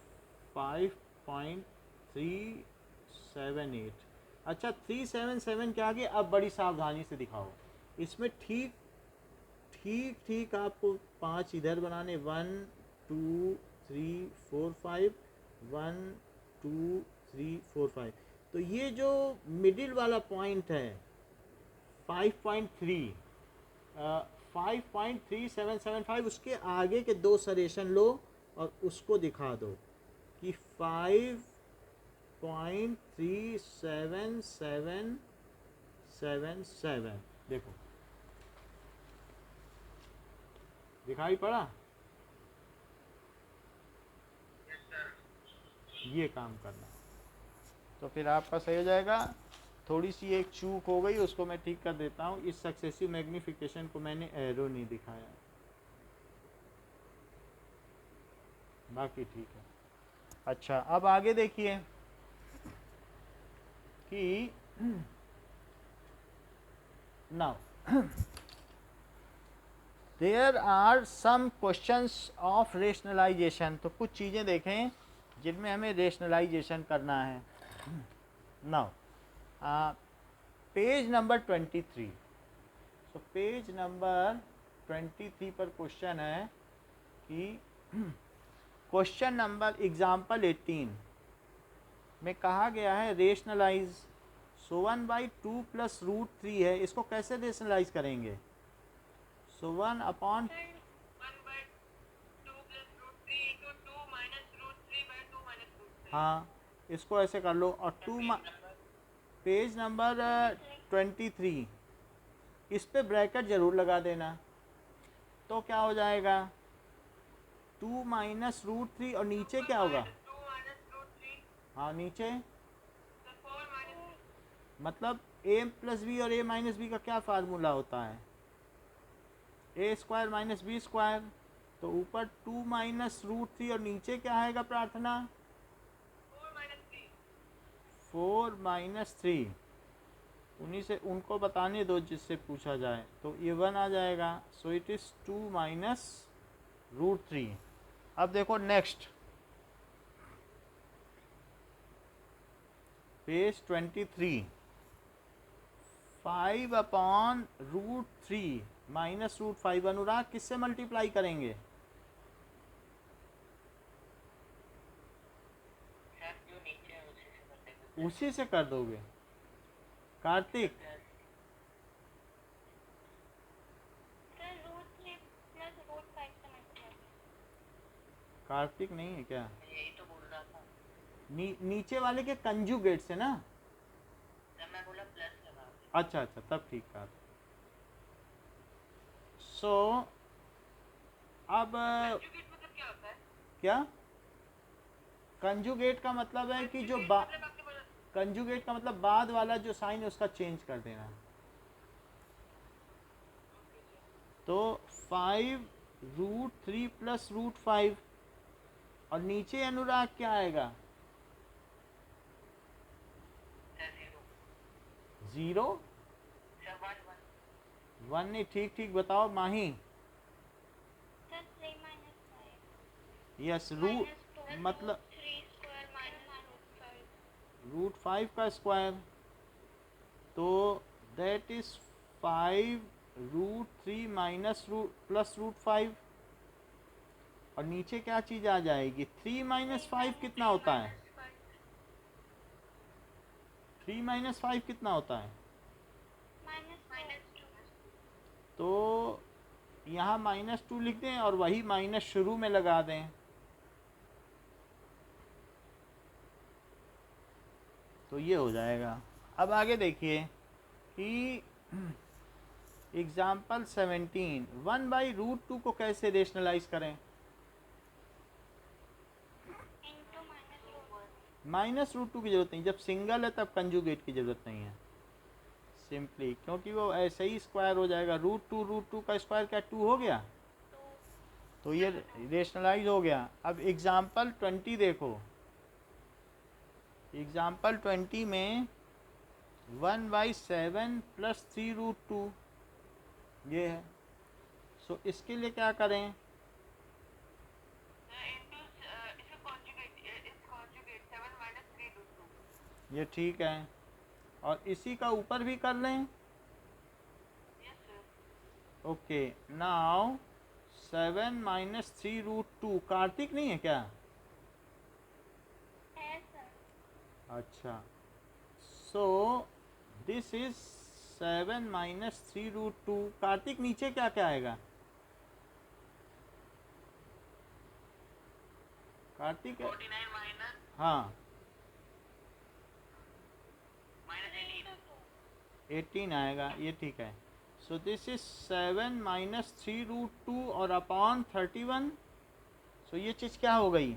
5.378। अच्छा 377 के आगे अब बड़ी सावधानी से दिखाओ, इसमें ठीक ठीक ठीक आपको 5 इधर बनाने, 1 2 3 4 5, 1 2 3 4 5। तो ये जो मिडिल वाला पॉइंट है 5.3 5.3775, उसके आगे के दो सरेशन लो और उसको दिखा दो कि 5.37777। देखो दिखाई पड़ा? Yes sir. ये काम करना तो फिर आपका सही हो जाएगा। थोड़ी सी एक चूक हो गई, उसको मैं ठीक कर देता हूँ। इस सक्सेसिव मैग्निफिकेशन को मैंने एरो नहीं दिखाया, बाकी ठीक है। अच्छा, अब आगे देखिए कि now there are some questions of rationalization. तो कुछ चीज़ें देखें जिनमें हमें रेशनलाइजेशन करना है। Now page number 23। So page number 23 पर क्वेश्चन है कि क्वेश्चन नंबर एग्जाम्पल 18 में कहा गया है रेशनलाइज। सो 1/2 प्लस रूट 3 है, इसको कैसे रेशनलाइज करेंगे? So 1 upon 1/2 plus root 3 into 2 minus root 3/2 minus root 3। हाँ, इसको ऐसे कर लो। और पेज नंबर 23 इस पे ब्रैकेट ज़रूर लगा देना। तो क्या हो जाएगा 2 माइनस रूट 3 और नीचे क्या होगा? 2 माइनस रूट 3 हाँ नीचे, तो 4 माइनस मतलब a प्लस बी और a माइनस बी का क्या फार्मूला होता है? a square minus b square. तो ऊपर 2 माइनस रूट 3 और नीचे क्या आएगा प्रार्थना? 4 माइनस 3। 4 माइनस 3। उन्हीं से उनको बताने दो जिससे पूछा जाए। तो ये 1 आ जाएगा। So it is 2 minus root 3। अब देखो next page 23। 5 upon root 3 minus root 5। Anurag किससे मल्टीप्लाई करेंगे? सर जो नीचे है उसी से कर देंगे। उसी से कर दोगे। Kartik sir root 3 plus root 5 से मल्टीप्लाई। कार्तिक नहीं है क्या? यही तो बोल रहा था नीचे वाले के कंजुगेट से ना? सर, मैं बोला प्लस लगा। अच्छा अच्छा, तब ठीक है। सो अब कंजुगेट मतलब क्या होता है? क्या कंजुगेट का मतलब है कि जो मतलब आपने बोला कंजुगेट का मतलब बाद वाला जो साइन है उसका चेंज कर देना। तो 5 रूट 3 प्लस रूट 5 और नीचे अनुराग क्या आएगा? सर 0 सर 1 1 नहीं। ठीक ठीक बताओ माही। सर 3 माइनस 5 यस रूट मतलब 3 स्क्वायर माइनस रूट 5। रूट 5 का स्क्वायर। तो that is 5 root 3 minus root plus root 5 और नीचे क्या चीज़ आ जाएगी? 3 माइनस 5 कितना होता है? 3 माइनस 5 कितना होता है? माइनस 2। तो यहाँ -2 लिख दें और वही माइनस शुरू में लगा दें। तो ये हो जाएगा। अब आगे देखिए कि एग्जाम्पल 17 1/√2 को कैसे रेशनलाइज करें? इंटू माइनस रूट -√2 की जरूरत नहीं, जब सिंगल है तब कंजुगेट की जरूरत नहीं है सिंपली, क्योंकि वो ऐसे ही स्क्वायर हो जाएगा। √2 का स्क्वायर क्या 2 हो गया? 2। तो ये रेशनलाइज हो गया। अब एग्जाम्पल 20 देखो। एग्जाम्पल 20 में 1/7 प्लस 3√2 ये है। सो इसके लिए क्या करें? इंटू इसका कॉन्जुगेट 7 माइनस 3 रूट 2। ये ठीक है। और इसी का ऊपर भी कर लें। Yes sir. Okay now 7 minus 3√2। Kartik नहीं है क्या? है सर। अच्छा, so this is 7 minus 3√2। Kartik नीचे क्या क्या आएगा? कार्तिक 49 माइनस हाँ माइनस 18 18 आएगा, ये ठीक है। सो दिस इज 7 माइनस 3√2 और अपॉन 31। सो ये चीज़ क्या हो गई?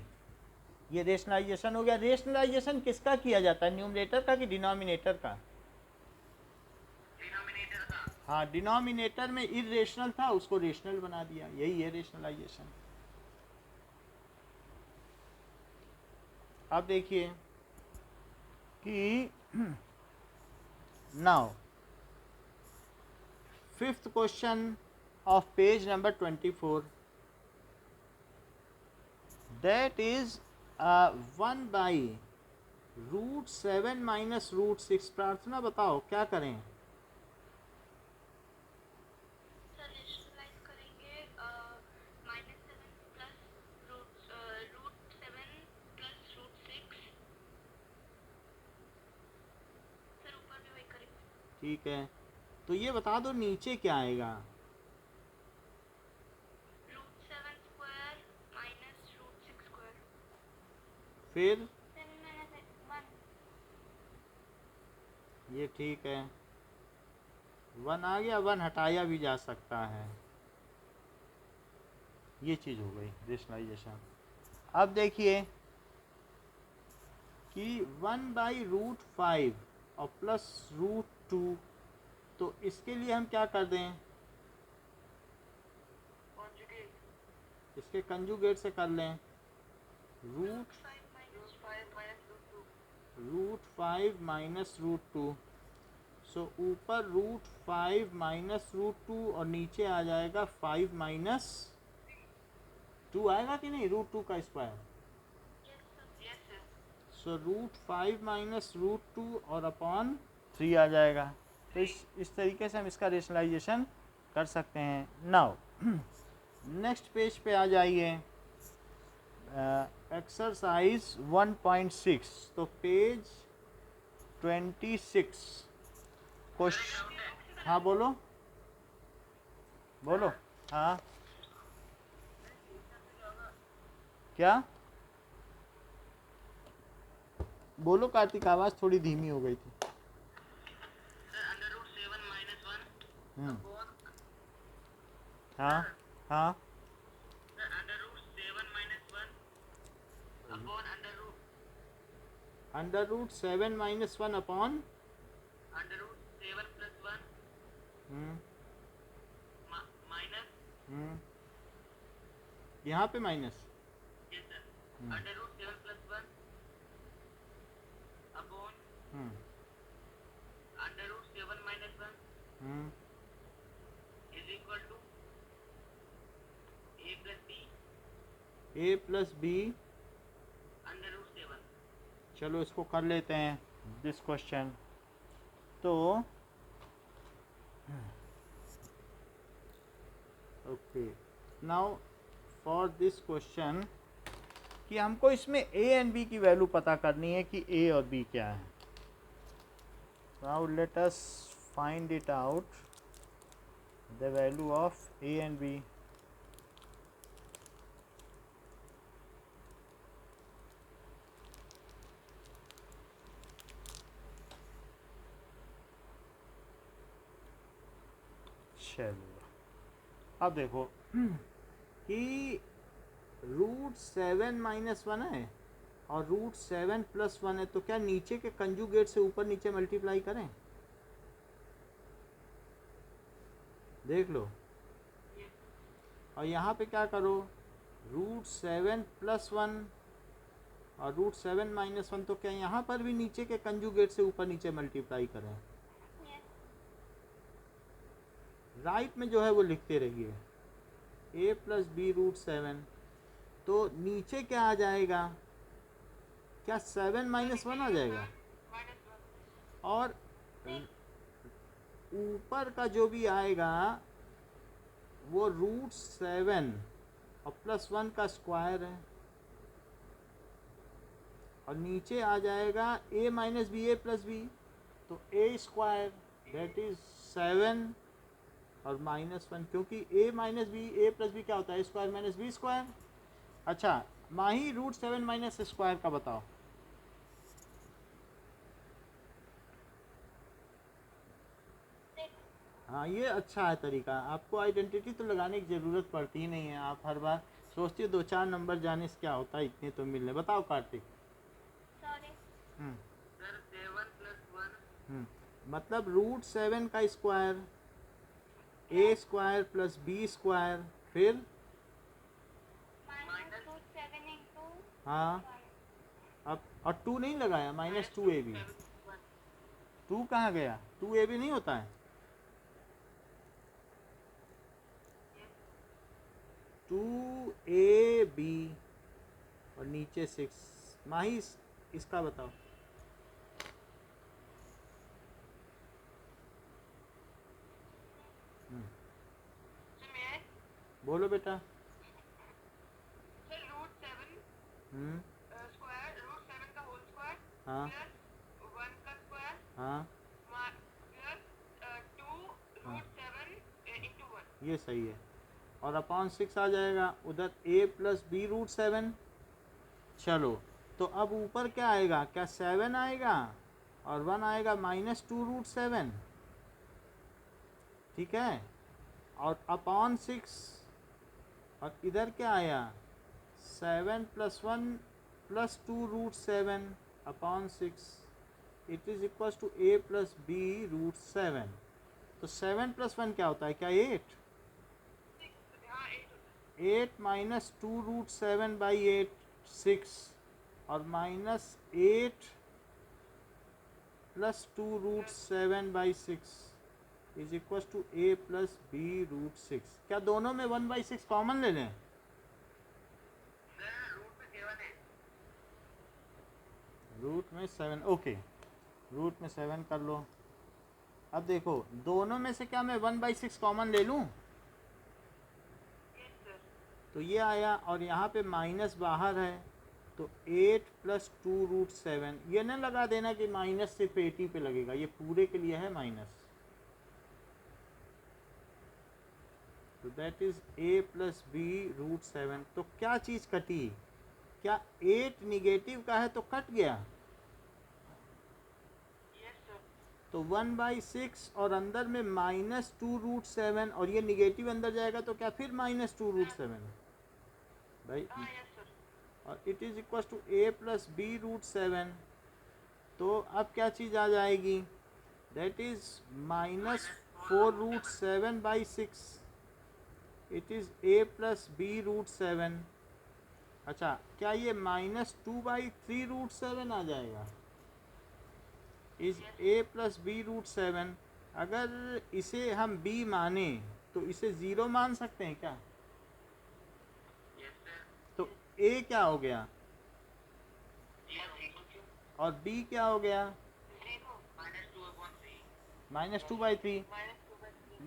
ये रेशनलाइजेशन हो गया। रेशनलाइजेशन किसका किया जाता है, न्यूमरेटर का कि डिनोमिनेटर का? डिनोमिनेटर का। हाँ, डिनोमिनेटर में इरेशनल था, उसको रेशनल बना दिया, यही है रेशनलाइजेशन। अब देखिए कि now fifth question of page number 24, that is 1/√7 minus √6। प्रार्थना बताओ क्या करें? सर रेशनलाइज करेंगे -7 प्लस √7 प्लस √6। सर ऊपर भी वही करेंगे। ठीक है, तो ये बता दो नीचे क्या आएगा? √7 स्क्वायर माइनस √6 स्क्वायर। फिर 7 माइनस 1। ये ठीक है, 1 आ गया, 1 हटाया भी जा सकता है। ये चीज़ हो गई रेशनलाइजेशन। अब देखिए कि 1/√5 और प्लस √2, तो इसके लिए हम क्या कर दें? कॉन्जुगेट इसके कंजुगेट से कर लें। Root 5 minus √5 minus √2। सो ऊपर √5 माइनस √2 और नीचे आ जाएगा 5 माइनस 2 आएगा कि नहीं, √2 का square. Yes sir. So √5 minus √2 और अपॉन 3 आ जाएगा। तो इस तरीके से हम इसका रेशनलाइजेशन कर सकते हैं। नाउ नेक्स्ट पेज पे आ जाइए, एक्सरसाइज 1.6। तो पेज 26 क्वेश्चन। हाँ बोलो बोलो। हाँ क्या बोलो कार्तिक, आवाज़ थोड़ी धीमी हो गई थी। सर √7 माइनस 1 हम्म, अपॉन हाँ हाँ sir √7 minus 1 upon √7 minus 1 upon √7 plus 1 minus यहाँ पे minus. Yes sir √7 plus 1 upon √7 minus 1 is equal to a plus b a plus b। √7। चलो इसको कर लेते हैं दिस क्वेश्चन। तो okay, now for this question कि हमको इसमें a एंड b की वैल्यू पता करनी है कि a और b क्या है। Now let us find it out, the value of a and b। चलो अब देखो कि √7 माइनस 1 है और √7 प्लस 1 है, तो क्या नीचे के कंजुगेट से ऊपर नीचे मल्टीप्लाई करें? देख लो। और यहाँ पे क्या करो, √7 प्लस 1 और √7 माइनस 1, तो क्या यहाँ पर भी नीचे के कंजुगेट से ऊपर नीचे मल्टीप्लाई करें? राइट में जो है वो लिखते रहिए, a प्लस बी √7। तो नीचे क्या आ जाएगा, क्या 7 माइनस 1 आ जाएगा? और ऊपर का जो भी आएगा वो √7 और प्लस 1 का स्क्वायर है। और नीचे आ जाएगा a minus b a plus b, तो a स्क्वायर दैट इज 7 और -1, क्योंकि a minus b a plus b क्या होता है, a square minus b square. अच्छा माही √7 माइनस स्क्वायर का बताओ। हाँ ये अच्छा है तरीका, आपको आइडेंटिटी तो लगाने की ज़रूरत पड़ती ही नहीं है, आप हर बार सोचते हो 2-4 नंबर जाने से क्या होता है, इतने तो मिलने। बताओ कार्तिक। सॉरी हम्म सर 7 + 1 मतलब √7 का square a square plus b square, फिर -√7 इंटू हाँ अब और 2 नहीं लगाया, -2ab। 2 कहाँ गया, 2ab नहीं होता है, 2ab और नीचे 6। माही इसका बताओ। सर मैं बोलो बेटा। सर √7 हम्म स्क्वायर √7 का होल स्क्वायर हाँ प्लस 1 का स्क्वायर हाँ प्लस 2 हाँ √7 इंटू 1। ये सही है। और अपॉन 6 आ जाएगा उधर, a प्लस बी √7। चलो तो अब ऊपर क्या आएगा, क्या 7 आएगा और 1 आएगा -2√7, ठीक है। और अपॉन 6 और इधर क्या आया 7 + 1 + 2√7 upon 6, it is equal to a plus b √7। तो 7 + 1 क्या होता है, क्या 8? हाँ 8 होता है। 8 माइनस 2√7/8 6, और -8 plus 2√7/6 is equal to a plus b √6। क्या दोनों में 1/6 कॉमन ले लें? सर रूट में 7 है। रूट में 7, ओके रूट में 7 कर लो। अब देखो दोनों में से क्या मैं 1/6 कॉमन ले लूँ, यस सर। तो ये आया और यहाँ पे माइनस बाहर है, तो 8 + 2√7। ये ना लगा देना कि माइनस सिर्फ 80 पे लगेगा, ये पूरे के लिए है माइनस। तो that is a plus b √7। तो क्या चीज़ कटी, क्या 8 निगेटिव का है तो कट गया, यस सर। तो 1/6 और अंदर में -2√7 और ये निगेटिव अंदर जाएगा तो क्या फिर -2√7 भाई। हाँ यस सर। और it is equal to a plus b √7। तो अब क्या चीज़ आ जाएगी, that is -4√7/6, it is a plus b √7। अच्छा क्या ये -2/3√7 आ जाएगा, इज a प्लस बी √7। अगर इसे हम b माने तो इसे 0 मान सकते हैं क्या, यस सर। तो a क्या हो गया और b क्या हो गया, 0 -2/3 -2/3। -2/3।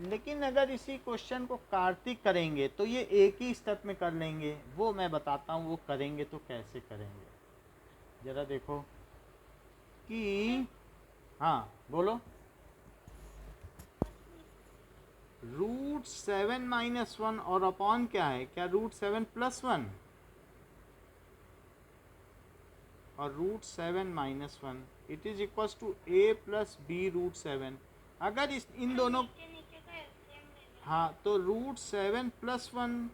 लेकिन अगर इसी क्वेश्चन को कार्तिक करेंगे तो ये एक ही स्टेप में कर लेंगे, वो मैं बताता हूँ वो करेंगे तो कैसे करेंगे। ज़रा देखो कि हाँ बोलो, √7 - 1 और अपॉन क्या है, क्या √7 + 1 और √7 - 1 it is equal to a plus b √7। अगर इन दोनों नीचे नीचे का एलसीएम ले लें। हाँ तो √7 + 1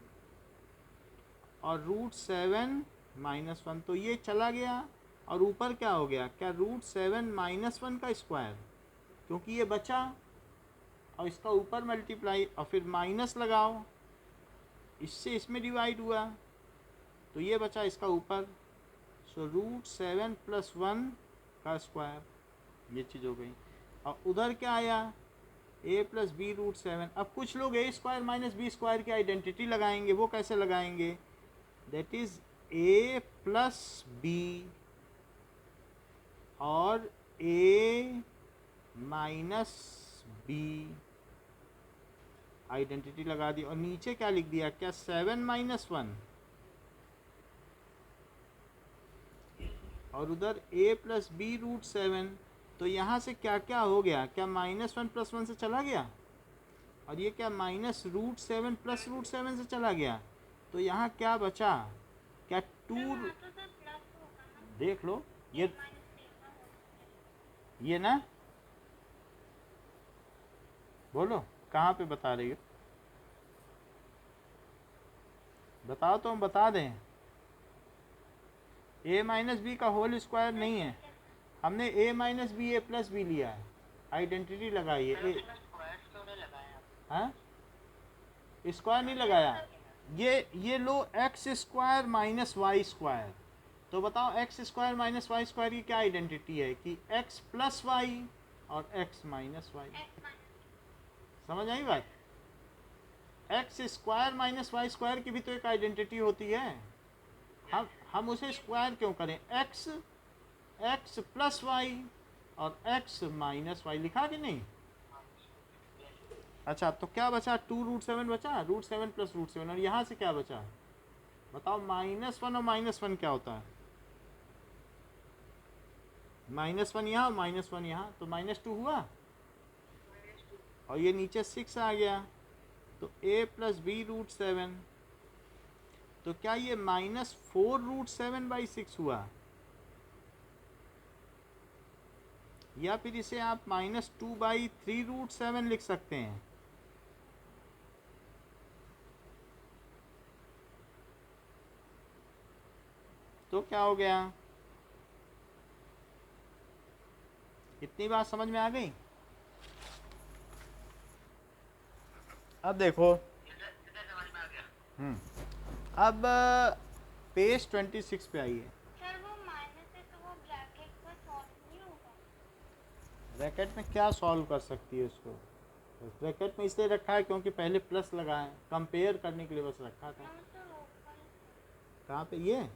और √7 - 1, तो ये चला गया और ऊपर क्या हो गया, क्या √7 - 1 का स्क्वायर, क्योंकि ये बचा और इसका ऊपर मल्टीप्लाई और फिर माइनस लगाओ, इससे इसमें डिवाइड हुआ तो ये बचा इसका ऊपर। सो √7 + 1 का स्क्वायर, ये चीज़ हो गई। और उधर क्या आया, a प्लस बी √7। अब कुछ लोग a square minus b square की आइडेंटिटी लगाएंगे, वो कैसे लगाएंगे, that is a plus b और a माइनस बी, आइडेंटिटी लगा दी और नीचे क्या लिख दिया, क्या 7 - 1 और उधर a प्लस बी रूट 7, तो यहाँ से क्या क्या हो गया, क्या -1 + 1 से चला गया, और ये क्या -√7 + √7 से चला गया, तो यहाँ क्या बचा, क्या सर 2, वहाँ तो सर प्लस होगा ना, देख लो a ये माइनस b का होल स्क्वायर। ये ना, बोलो कहाँ पे बता रही हो, बताओ तो हम बता दें। a माइनस बी का होल स्क्वायर नहीं है, हमने a minus b a plus b लिया है, आइडेंटिटी लगाई है। हाँ, स्क्वायर नहीं लगाया, ये लो x square minus y square, तो बताओ x square minus y square की क्या आइडेंटिटी है, कि x प्लस वाई और x minus y. x minus समझ आई बात, x square minus y square की भी तो एक आइडेंटिटी होती है, हम उसे स्क्वायर क्यों करें, x प्लस वाई और x माइनस वाई, लिखा कि नहीं। अच्छा, तो क्या बचा, 2√7 बचा, √7 + √7, और यहाँ से क्या बचा, बताओ -1 और -1 क्या होता है, -1 यहाँ, -1 यहाँ, तो -2 हुआ, और ये नीचे 6 आ गया, तो a प्लस बी √7, तो क्या ये -4√7/6 हुआ, या फिर इसे आप -2/3√7 लिख सकते हैं। तो क्या हो गया, इतनी बात समझ में आ गई। अब देखो, अब पेज 26 पे आइए। सर वो माइनस है तो वो ब्रैकेट पर सॉल्व नहीं होगा। ब्रैकेट में क्या सॉल्व कर सकती है उसको, ब्रैकेट में इसलिए रखा है क्योंकि पहले प्लस लगा है, कंपेयर करने के लिए बस रखा था। नो सर ओपन कहाँ पे, ये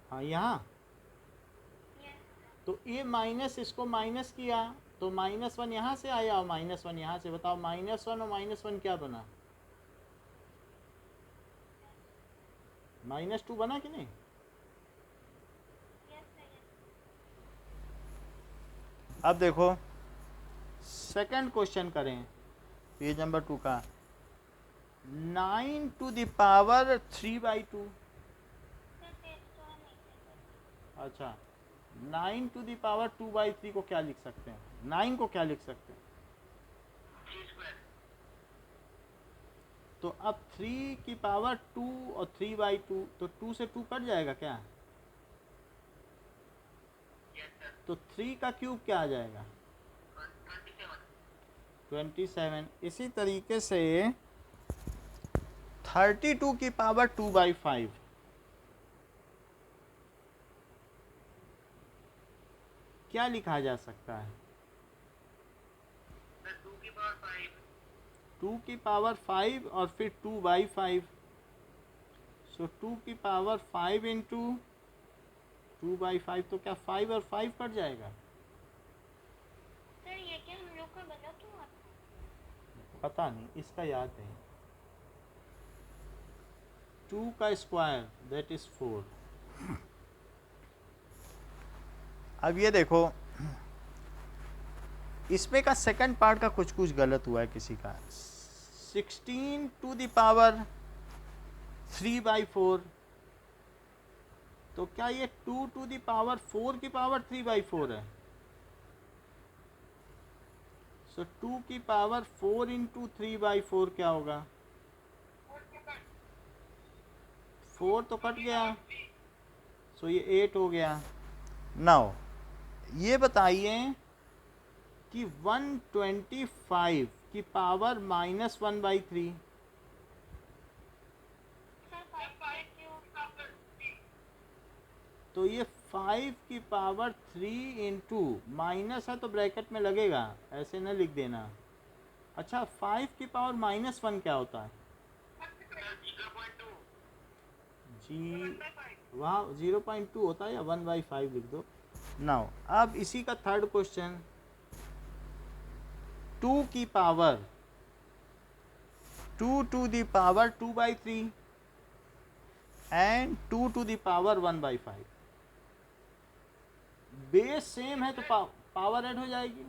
हाँ यहाँ, यस तो ये माइनस, इसको माइनस किया तो -1 यहाँ से आया और -1 यहाँ से, बताओ -1 और -1 क्या बना, -2 बना कि नहीं। Yes sir. अब देखो सेकंड क्वेश्चन करें, पेज नंबर 2 का, 9 to the power 3/2, sir page तो नहीं है। अच्छा 9 to the power 2/3 को क्या लिख सकते हैं, 9 को क्या लिख सकते हैं, तो अब 3 की पावर 2 और 3/2, तो 2 से 2 कट जाएगा क्या, तो 3 का क्यूब क्या आ जाएगा, 27। इसी तरीके से 32 की पावर 2/5, क्या लिखा जा सकता है, 2 की पावर 5 और फिर 2/5, सो 2 की पावर 5 इंटू 2/5, तो क्या 5 और 5 कट जाएगा, सर ये क्या हम लोग का गलत हुआ था। पता नहीं, इसका याद नहीं। 2 का स्क्वायर दैट इज 4। अब ये देखो, इसमें का सेकंड पार्ट का कुछ कुछ गलत हुआ है किसी का, 16 to the power 3/4, तो क्या ये 2 to the power 4 की पावर 3/4 है, सो 2 की पावर 4 इंटू 3/4 क्या होगा, 4 तो कट गया, सो ये 8 हो गया। नाउ ये बताइए कि 125 की पावर -1/3, सर 5 क्यों। तो ये 5 की पावर 3 इंटू, माइनस है तो ब्रैकेट में लगेगा, ऐसे न लिख देना। अच्छा 5 की पावर -1 क्या होता है, जी वहाँ 0.2 होता है, या 1/5 लिख दो। नाउ अब इसी का थर्ड क्वेश्चन, 2 की power 2 to the power 2/3, and 2 to the power 1/5। Base same है तो पावर ऐड हो जाएगी।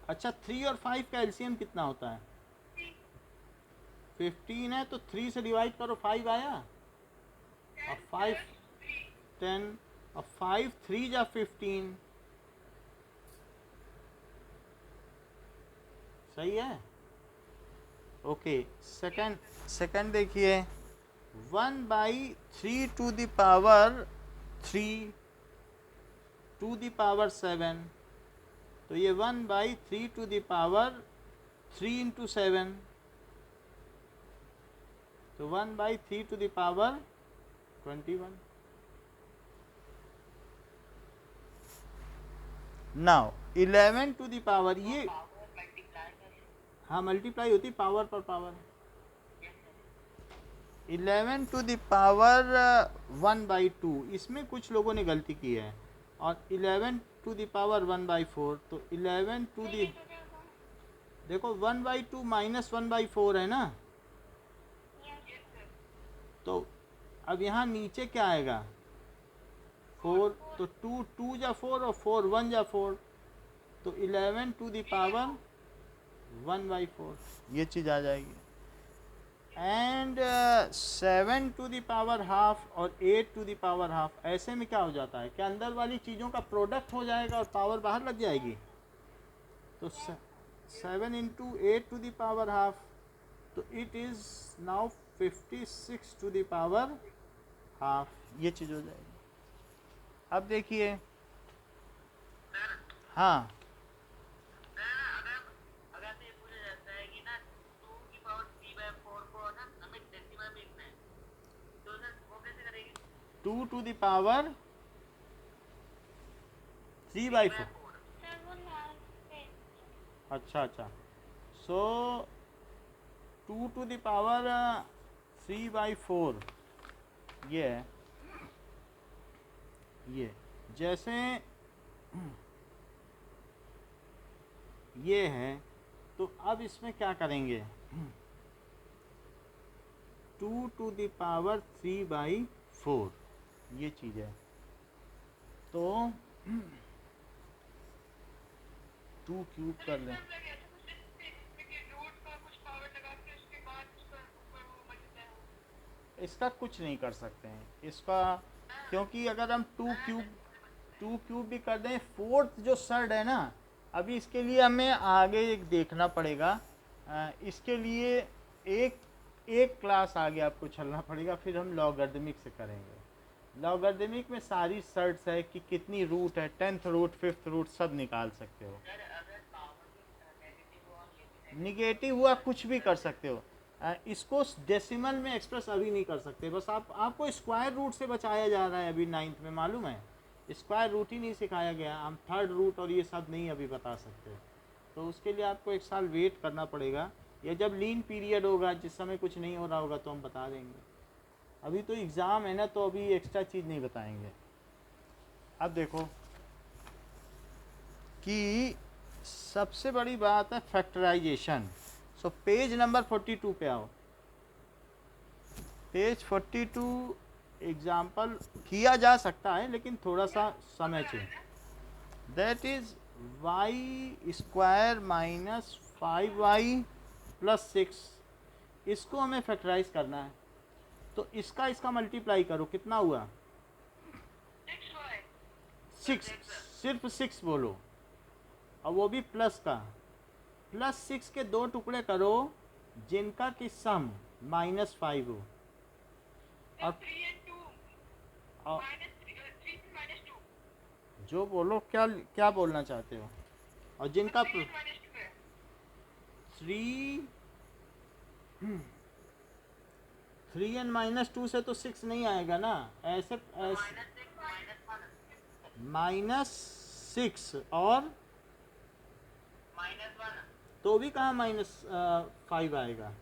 अच्छा 3 और 5 का एलसीएम कितना होता है? 15 है तो 3 से डिवाइड करो, 5 आया, और 5 10, और 5 3 जा 15, सही है। ओके, सेकंड देखिए, 1/3 to the power 3 to the power 7, तो ये 1/3 टू द पावर 3 इंटू 7, तो 1/3 to the power 21। Now 11 to the power, ये हाँ मल्टीप्लाई होती पावर पर पावर। 11 टू द पावर 1/2, इसमें कुछ लोगों ने गलती की है, और 11 टू द पावर 1/4, तो 11 टू द, देखो 1/2 माइनस 1/4 है ना, तो अब यहाँ नीचे क्या आएगा 4, तो 2 जा 4 और 4 1 जा 4, तो 11 टू द पावर 1/4 ये चीज़ आ जाएगी। And 7 to the power half और 8 टू द पावर हाफ, ऐसे में क्या हो जाता है, क्या अंदर वाली चीज़ों का प्रोडक्ट हो जाएगा और पावर बाहर लग जाएगी, तो 7 into 8 to the power half, तो it is now 56 to the power half, ये चीज़ हो जाएगी। अब देखिए, हाँ अगर तो ये पूछा जाता है कि ना 2 की पावर 3/4 को ना हमें डेसिमल में लिखना है, तो सर वो कैसे करेंगे? 2 टू द पावर 3/4, सर वो लास्ट पेज। अच्छा, सो 2 टू द पावर 3/4, ये है, ये जैसे ये है, तो अब इसमें क्या करेंगे, 2 टू द पावर 3/4 ये चीज़ है, तो 2 क्यूब कर लें, इसका कुछ नहीं कर सकते हैं इसका, क्योंकि अगर हम 2 क्यूब भी कर दें, फोर्थ जो सर्ड है ना, अभी इसके लिए हमें आगे एक देखना पड़ेगा, इसके लिए एक क्लास आगे आपको चलना पड़ेगा, फिर हम लॉगरिदमिक से करेंगे। लॉगरिदमिक में सारी सर्ड्स है कि कितनी रूट है, 10th रूट 5th रूट सब निकाल सकते हो, निगेटिव हुआ कुछ भी कर सकते हो, इसको डेसिमल में एक्सप्रेस अभी नहीं कर सकते, बस आपको स्क्वायर रूट से बचाया जा रहा है अभी 9th में, मालूम है, स्क्वायर रूट ही नहीं सिखाया गया, हम थर्ड रूट और ये सब नहीं अभी बता सकते, तो उसके लिए आपको एक साल वेट करना पड़ेगा, या जब लीन पीरियड होगा जिस समय कुछ नहीं हो रहा होगा तो हम बता देंगे, अभी तो एग्ज़ाम है ना, तो अभी एक्स्ट्रा चीज़ नहीं बताएंगे। अब देखो कि सबसे बड़ी बात है फैक्टराइजेशन, सो पेज नंबर 42 पे आओ, पेज 42, एग्जाम्पल किया जा सकता है लेकिन थोड़ा सा समय चाहिए, that is y² minus 5y plus 6, इसको हमें फैक्टराइज करना है, तो इसका मल्टीप्लाई करो, कितना हुआ 6, सिर्फ 6 बोलो, और वो भी प्लस का, प्लस 6 के 2 टुकड़े करो जिनका कि सम -5 हो, और जो बोलो, क्या बोलना चाहते हो, और जिनका 3 एन -2 से तो 6 नहीं आएगा ना, ऐसे -6 और तो भी कहाँ -5 आएगा,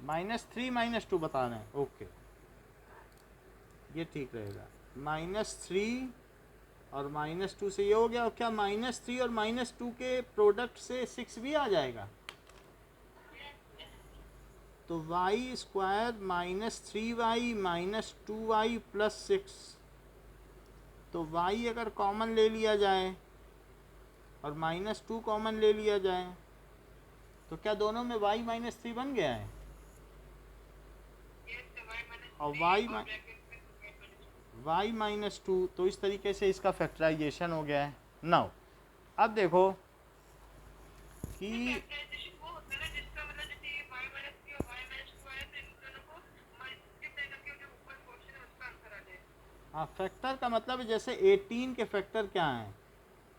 -3 -2 बता रहे हैं, ओके ये ठीक रहेगा, -3 और -2 से ये हो गया। और क्या -3 और -2 के प्रोडक्ट से 6 भी आ जाएगा? तो Y square -3y -2y plus 6। तो y अगर कॉमन ले लिया जाए और -2 कॉमन ले लिया जाए तो क्या दोनों में y -3 बन गया है? और y -2, तो इस तरीके से इसका फैक्टराइजेशन हो गया है। नाउ अब देखो कि हाँ, फैक्टर का मतलब है जैसे 18 के फैक्टर क्या हैं?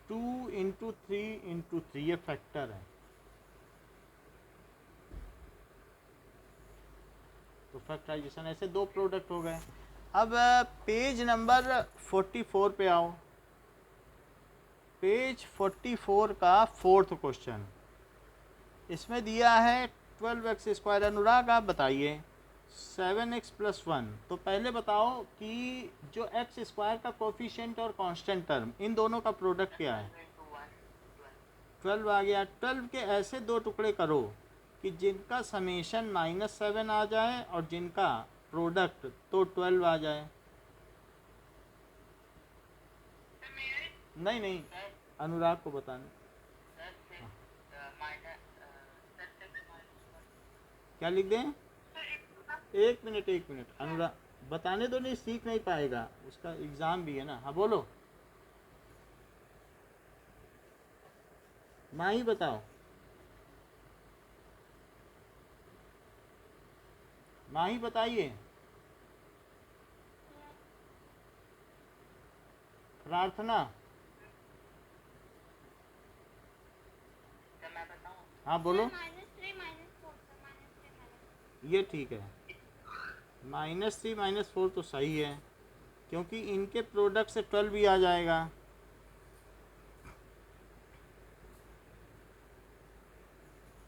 2 इंटू 3 इंटू 3, ये फैक्टर है। तो फैक्टराइजेशन ऐसे दो प्रोडक्ट हो गए। अब पेज नंबर 44 पे आओ। पेज 44 का 4th क्वेश्चन, इसमें दिया है 12x²। अनुराग आप बताइए 7x + 1। तो पहले बताओ कि जो x² का कोफिशिएंट और कांस्टेंट टर्म, इन दोनों का प्रोडक्ट क्या है? 12 आ गया। 12 के ऐसे दो टुकड़े करो कि जिनका समेशन -7 आ जाए और जिनका प्रोडक्ट तो 12 आ जाए। नहीं नहीं, अनुराग को बताना। क्या लिख दें? एक मिनट अनुराग बताने दो, नहीं सीख नहीं पाएगा, उसका एग्ज़ाम भी है ना। हाँ बोलो, माही बताओ, माही बताइए। प्रार्थना, हाँ बोलो। -3 -4 -3 ये ठीक है, -3 -4 तो सही है, क्योंकि इनके प्रोडक्ट से 12 भी आ जाएगा।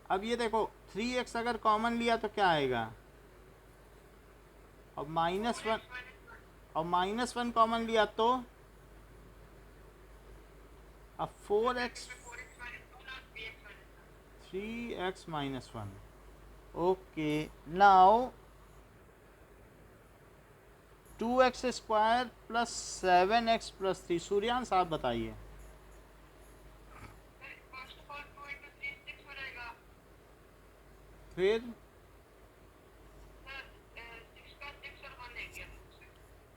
अब ये देखो 3x अगर कॉमन लिया तो क्या आएगा? और -1, और -1 कॉमन लिया तो अब 4x 3x -1। Okay, now 2x² + 7x + 3। Suryansh आप बताइए। फिर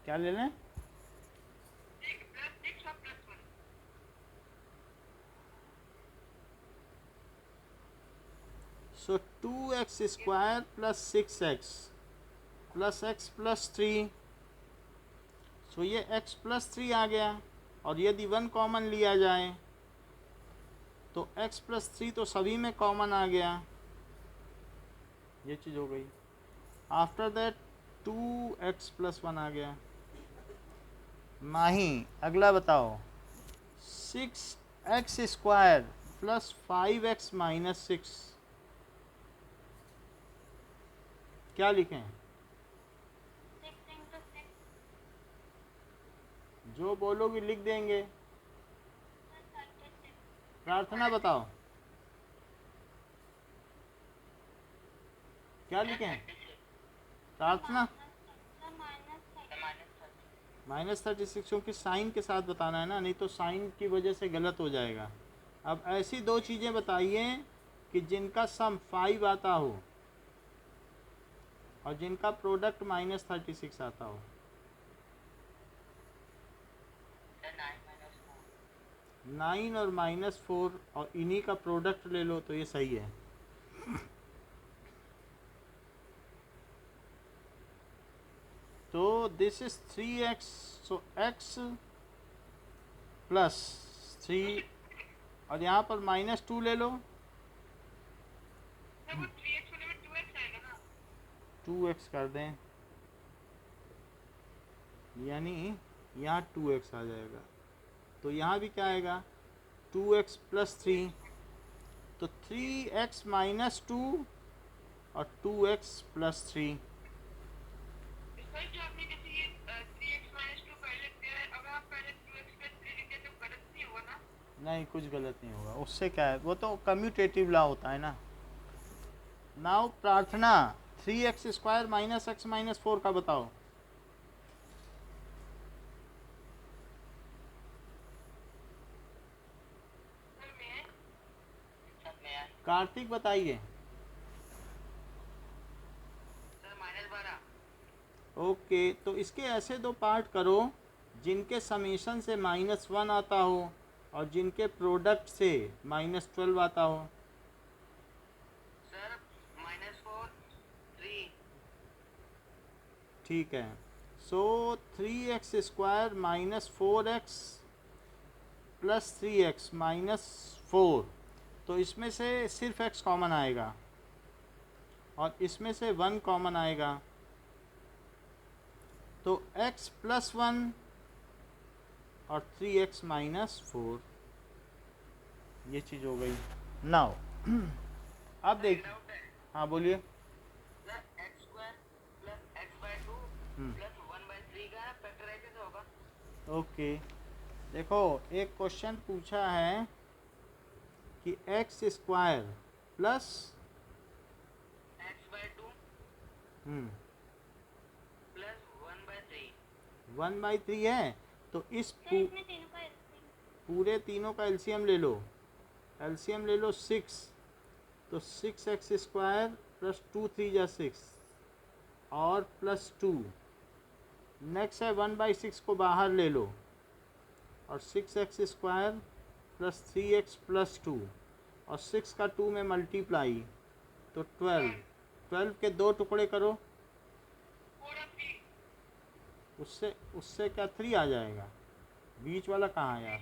क्या ले लें? सो 2x² + 6x + x + 3। सो ये x + 3 आ गया। और यदि 1 कॉमन लिया जाए तो x + 3 तो सभी में कॉमन आ गया, ये चीज़ हो गई। आफ्टर दैट 2x + 1 आ गया। माही अगला बताओ, 6x² + 5x - 6, क्या लिखें? 6 × 6 जो बोलोगे लिख देंगे। 36 प्रार्थना बताओ क्या लिखें? प्रार्थना -36, क्योंकि साइन के साथ बताना है ना, नहीं तो साइन की वजह से गलत हो जाएगा। अब ऐसी दो चीज़ें बताइए कि जिनका सम 5 आता हो और जिनका प्रोडक्ट -36 आता हो। 9 और -4, और इन्हीं का प्रोडक्ट ले लो तो ये सही है। तो this is 3x, so x + 3, और यहाँ पर -2 ले लो, 2x कर दें, यानी यहाँ 2x आ जाएगा। तो यहाँ भी क्या आएगा? 2x + 3, तो 3x - 2 और 2x + 3। नहीं, कुछ गलत नहीं होगा। उससे क्या है, वो तो कम्यूटेटिव लॉ होता है ना। नाउ प्रार्थना, 3x² माइनस x माइनस 4 का बताओ। सब में है कार्तिक बताइए। सर -12। ओके, तो इसके ऐसे दो पार्ट करो जिनके समीशन से -1 आता हो और जिनके प्रोडक्ट से -12 आता हो। सर -4 3 ठीक है, सो 3x² minus 4x plus 3x minus 4, तो इसमें से सिर्फ x कॉमन आएगा और इसमें से 1 कॉमन आएगा, तो x प्लस 1 और 3x माइनस 4, ये चीज़ हो गई। नाउ अब देख, डाउट है हाँ बोलिए। Sir x² plus x/2 plus 1/3 का फैक्टराइजेशन होगा। ओके, देखो एक क्वेश्चन पूछा है कि x² प्लस x/2 प्लस 1/3 1/3 है, तो इस सर इसमें तीनों का LCM पूरे तीनों का एलसीएम ले लो। एलसीएम ले लो 6, तो 6x² प्लस 2 3 जा 6 और प्लस 2। नेक्स्ट है 1/6 को बाहर ले लो और 6x² प्लस 3x प्लस 2 और 6 का 2 में मल्टीप्लाई, तो 12 के 2 टुकड़े करो, पूरा 3 उससे उससे क्या 3 आ जाएगा। बीच वाला कहाँ है यार,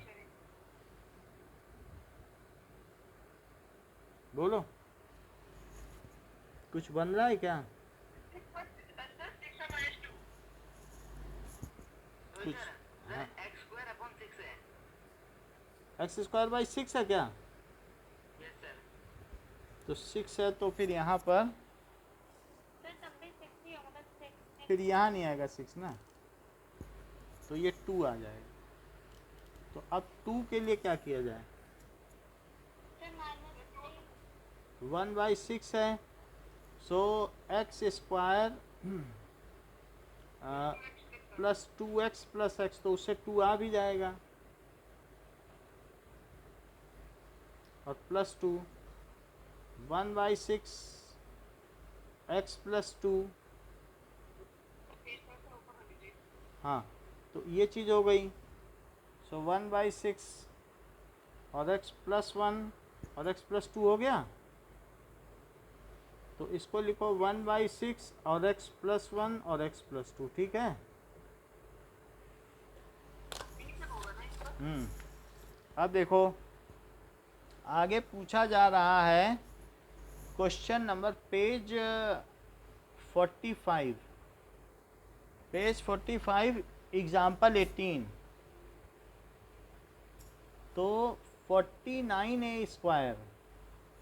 बोलो कुछ बन रहा है क्या। कुछ, हाँ, x²/6 है। x²/6 है क्या, यस सर। तो 6 है, तो फिर यहाँ पर, सर तब भी 6 ही होगा, बस 6 फिर यहाँ नहीं आएगा 6 ना, तो ये 2 आ जाएगा। तो अब 2 के लिए क्या किया जाए, सर -3 1/6 है, सो x² plus 2x plus x, तो उससे 2 आ भी जाएगा और प्लस 2 1/6 x प्लस 2, हाँ, तो ये चीज़ हो गई। सो 1/6 और x प्लस 1 और x प्लस 2 हो गया, तो इसको लिखो 1/6 और x प्लस 1 और x प्लस 2, ठीक है। अब देखो आगे पूछा जा रहा है question number page 45, page 45 example 18, तो 49a²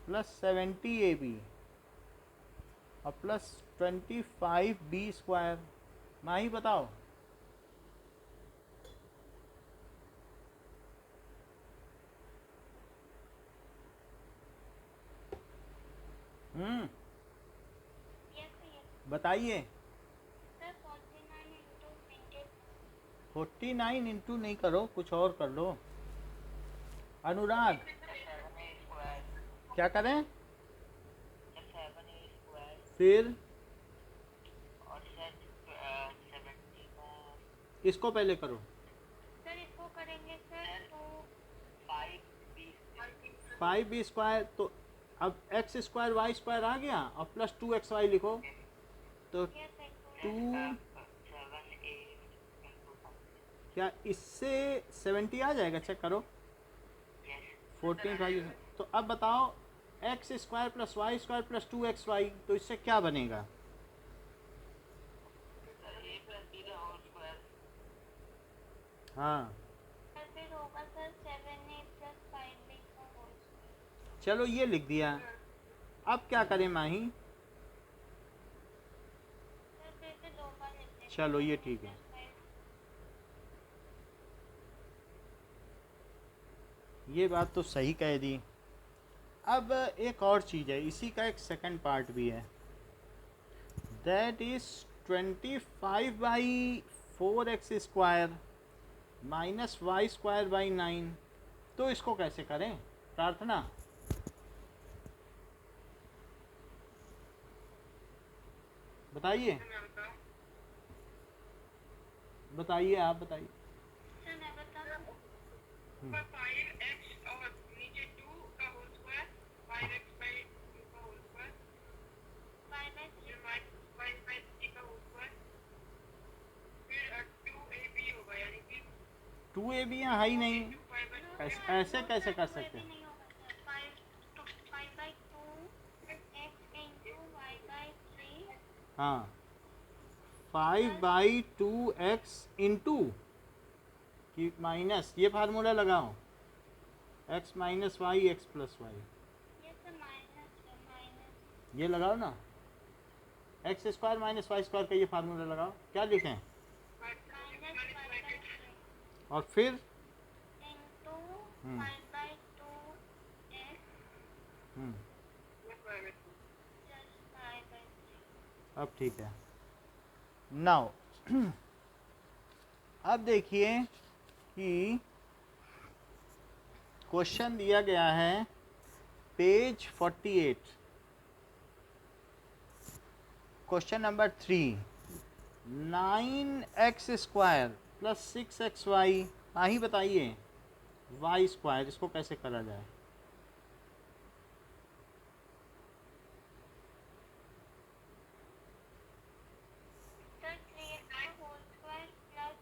प्लस 70ab और प्लस 25b², माही बताओ। यस यस बताइए। सर 49 इंटू 20 49 इंटू नहीं करो, कुछ और कर लो। अनुराग 7a² क्या करें, 7a² फिर और सर 70 का इसको पहले करो। सर इसको करेंगे सर तो 5b 5b², तो अब x² y² आ गया और प्लस 2xy लिखो, तो यस सर 2, 7a क्या इससे 70 आ जाएगा, चेक करो। यस 14 तो अब बताओ x² plus y² plus 2xy, तो इससे क्या बनेगा। a प्लस b का होल स्क्वायर हाँ, सर फिर होगा सर 7a प्लस 5b का होल स्क्वायर। चलो ये लिख दिया। अब क्या करें माही, सर फिर से 2 बार लिखते हैं। चलो ये ठीक है। ये बात तो सही कह दी। अब एक और चीज़ है, इसी का एक सेकंड पार्ट भी है, that is 25/4x² minus y²/9। तो इसको कैसे करें प्रार्थना? बताइए बताइए, आप बताइए। सर मैं बताऊँ? ऊपर 5x और नीचे 2 का होल स्क्वायर, 5x/2 का होल स्क्वायर, 5/3 फिर y/3 का होल स्क्वायर, फिर 2ab होगा, यानी कि 2ab यहाँ है ही नहीं, 2 ऐसे कैसे कर सकते हैं? नहीं होगा सर। 5/2 x into y/3 हाँ, 5/2x इंटू कि माइनस, ये फार्मूला लगाओ, x minus y x plus y, ये सर माइनस ये लगाओ ना, x² माइनस y² का ये फार्मूला लगाओ। क्या लिखें? -y/3 और फिर into हम्म 5/2x हम्म plus 5/3। अब ठीक है। नाउ अब देखिए कि क्वेश्चन दिया गया है page 48, question number 3, 9x² plus 6xy, ही बताइए y², इसको कैसे करा जाए? सर 3x का whole square plus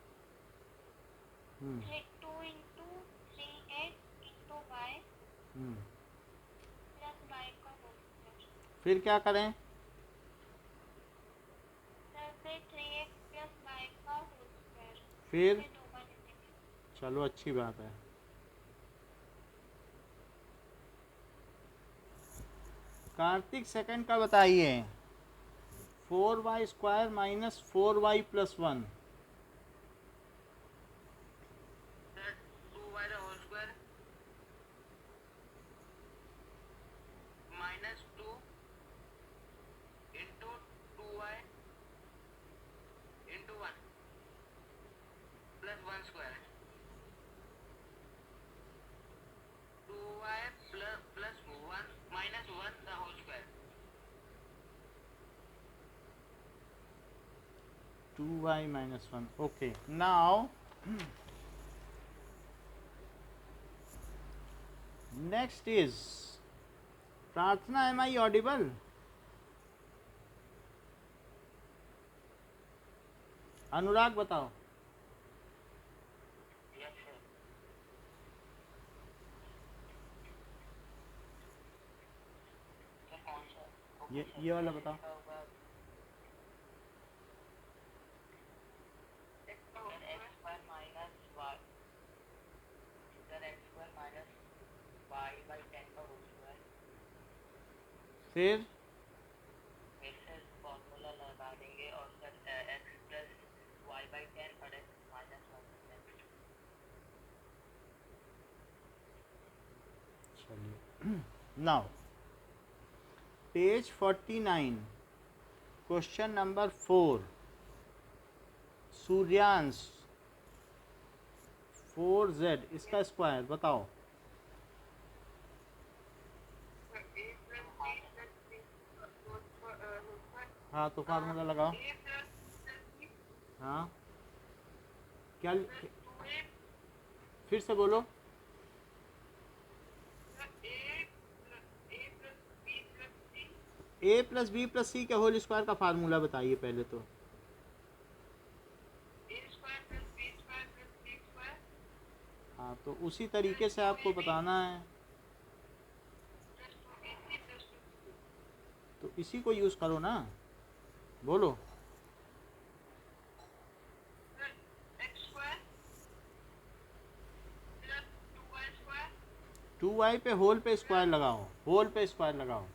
2 into 3x into y hmm, plus y का होल स्क्वायर। फिर क्या करें? सर फिर 3x प्लस y का होल स्क्वायर, फिर फिर 2 बार लिखेंगे। चलो अच्छी बात है। कार्तिक सेकंड का बताइए, 4y² minus 4y plus 1, That 2y the whole square minus 2 into 2y into 1 plus 1 square, 2y plus 1 minus 1 the whole square. 2y minus 1. Okay, now next is प्रार्थना, am I audible? अनुराग बताओ। Yes sir. Sir कौन सा? ये वाला बताओ। x² minus y, sir x² minus y/10 का whole square, फिर फिर से फॉर्मूला लगा देंगे और सर x plus y/10 और x minus y/10। चलिए now page 49, question number 4, Suryansh 4z इसका स्क्वायर बताओ। हाँ तो फार्मूला लगाओ। हाँ क्या फिर से बोलो। a प्लस बी प्लस सी के होल स्क्वायर का फार्मूला बताइए पहले तो। हाँ तो उसी तरीके से आपको बताना है, तो इसी को यूज़ करो ना, बोलो। 2y पे होल पे स्क्वायर लगाओ, होल पे स्क्वायर लगाओ।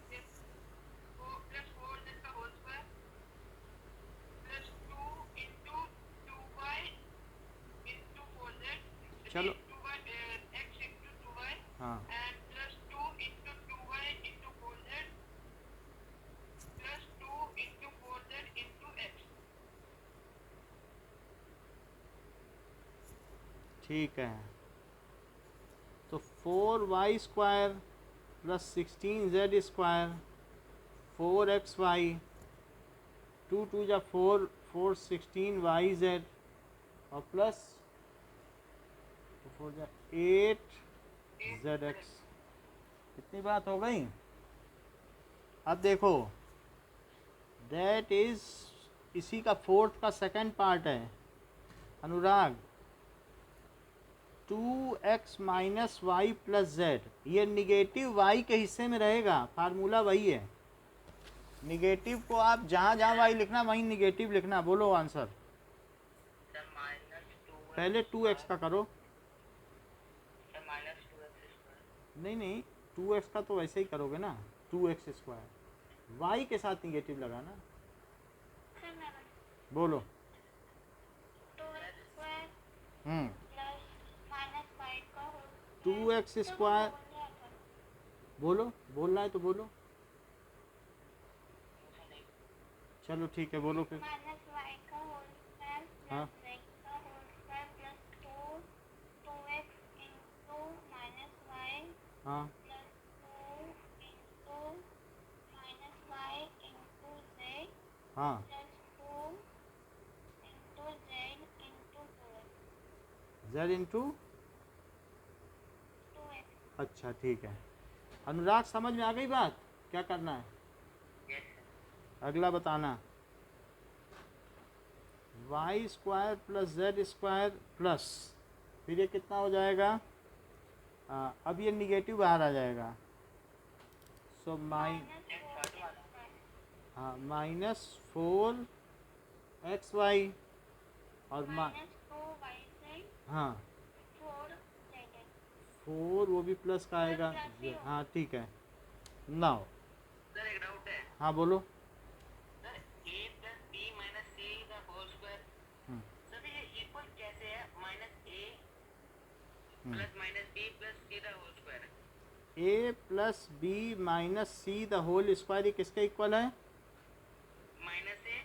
चलो हाँ and plus 2 into 2y into 4z plus 2 into 4z into x. ठीक है, तो 4y² प्लस 16z², 4xy, 2 2 जा 4, 4 16yz और प्लस 4 जा 8zx। कितनी बात हो गई? अब देखो, दैट इज इसी का फोर्थ का सेकंड पार्ट है Anurag. 2x minus y plus z, ये निगेटिव y के हिस्से में रहेगा, फार्मूला वही है। निगेटिव को आप जहाँ जहाँ y लिखना वहीं निगेटिव लिखना। बोलो आंसर। Sir minus 2x. पहले 2x का करो। Sir minus 2x square. नहीं 2x का तो वैसे ही करोगे ना, 2x²। y के साथ निगेटिव लगाना। सर मैडम बोलो। 2x स्क्वायर हम्म प्लस माइनस 5 का होल 2x स्क्वायर, बोलो, बोलना है तो बोलो। मुझे नहीं. चलो ठीक है, बोलो फिर। माइनस वाई का होल स्क्वायर हाँ प्लस जेड का whole square plus 2x into minus Y हाँ plus 2 into minus Y into Z हाँ plus 2 into Z into 2x z into. 2x। अच्छा ठीक है अनुराग, समझ में आ गई बात? क्या करना है Yes sir. अगला बताना। y² प्लस z² प्लस, फिर ये कितना हो जाएगा? अब ये निगेटिव बाहर आ जाएगा। सो माइनस 4x हाँ -4xy और माइनस 2y जेड हाँ 4z 4 वो भी प्लस का आएगा। प्लस ही होगा। हाँ ठीक है। नाउ Sir एक डाउट है. हाँ बोलो। Sir a plus b minus c the whole square. Hmm, Sir ये इक्वल कैसे है? minus a hmm. plus minus b plus c the whole square. a plus b minus c the whole square, ये किसके इक्वल है? minus a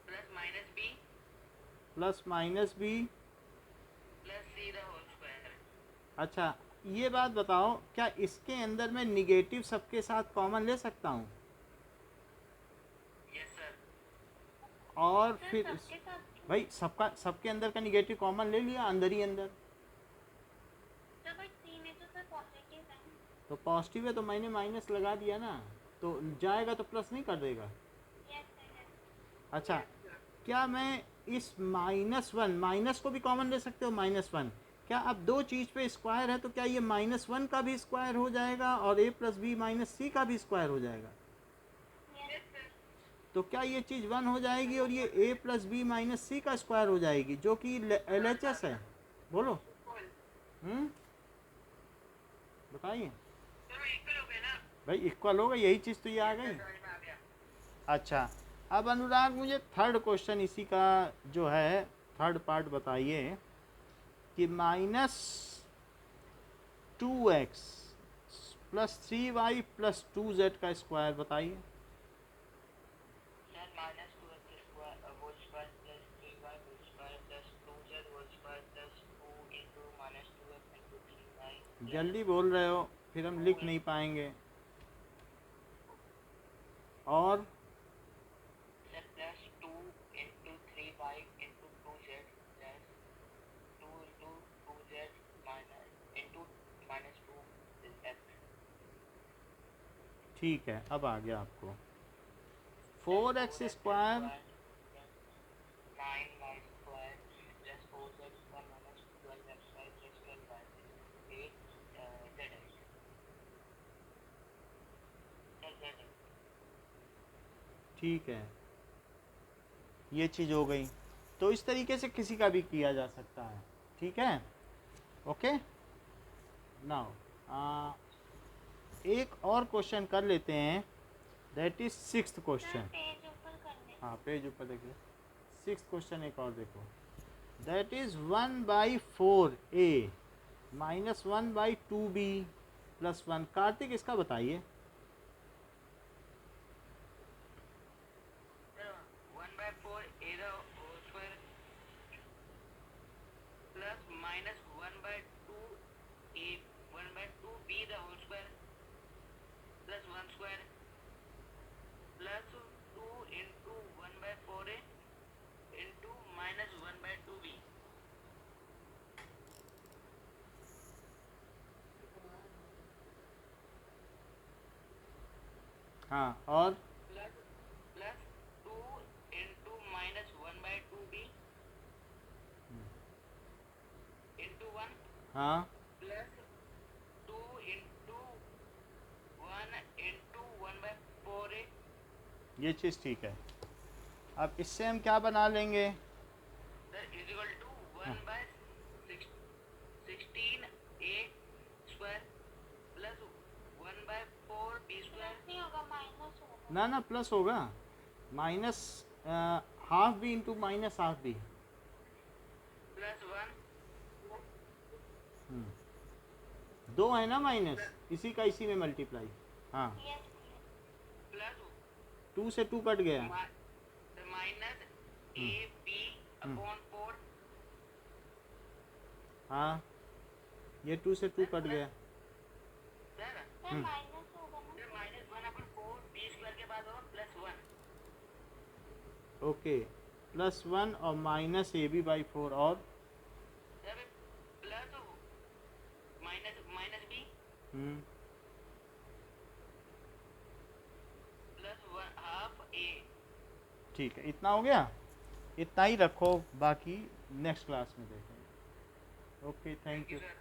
plus minus b plus minus b. plus c the whole square. अच्छा ये बात बताओ, क्या इसके अंदर मैं निगेटिव सबके साथ कॉमन ले सकता हूँ? Yes sir. और सर फिर सबके साथ भाई सबके अंदर का निगेटिव कॉमन ले लिया अंदर ही अंदर, सर बट सी में तो सर पॉजिटिव है। तो पॉजिटिव है तो मैंने माइनस लगा दिया ना, तो जाएगा तो प्लस नहीं कर देगा। Yes sir yes. अच्छा क्या मैं इस -1 माइनस को भी कॉमन ले सकते हो? -1, क्या अब दो चीज़ पे स्क्वायर है तो क्या ये -1 का भी स्क्वायर हो जाएगा और a प्लस बी माइनस सी का भी स्क्वायर हो जाएगा? यस सर तो क्या ये चीज़ 1 हो जाएगी और ये a प्लस बी माइनस सी का स्क्वायर हो जाएगी, जो कि LHS है? बोलो। बताइए चलो इक्वल हो गए ना. भाई, इक्वल होगा, यही चीज़ तो ये आ गई। समझ में आ गया. अच्छा अब अनुराग मुझे थर्ड क्वेश्चन इसी का जो है थर्ड पार्ट बताइए कि -2x plus 3y plus 2z का स्क्वायर बताइए। Sir minus 2x square whole square plus 3y whole square plus 2z whole square plus 2 into minus 2x into 3y. जल्दी बोल रहे हो, फिर हम लिख नहीं पाएंगे। और Sir plus 2 into 3y into 2z plus 2 into 2z minus into minus 2 is x. ठीक है, अब आ गया आपको 4x square 9y square plus 4z square minus 12x square plus 12y is 8 zx. Sir zx. ठीक है, ये चीज़ हो गई। तो इस तरीके से किसी का भी किया जा सकता है, ठीक है। ओके नाउ एक और क्वेश्चन कर लेते हैं, that is 6th sir question. Page ऊपर करने। हाँ पेज ऊपर देखिए, 6th क्वेश्चन एक और देखो, that is 1/4a -1/2b + 1। Kartik इसका बताइए। Sir, 1/4 a the whole square plus minus 1/2 a 1/2 b the whole square plus 1 square plus 2 into 1/4 a into minus 1/2 b हाँ, और plus plus 2 into minus 1/2 b into 1 हाँ, plus 2 into 1 into 1/4 a ये चीज़ ठीक है। अब इससे हम क्या बना लेंगे? that is equal to 1/16 a square plus 1/4 b square plus नहीं होगा, माइनस होगा। ना प्लस होगा। Minus half b into minus half b. plus 1 दो है ना माइनस, इसी का इसी में मल्टीप्लाई। हाँ, यस plus 2 से 2 कट गया। the minus a b upon 4 हाँ, ये 2 से 2 कट गया। sir सर माइनस होगा ना। sir minus 1/4 b square के बाद होगा plus 1 ओके, +1 और -ab/4 और sir plus minus b plus 1 half a ठीक है, इतना हो गया। इतना ही रखो, बाकी नेक्स्ट क्लास में देखेंगे। Okay, thank you. sir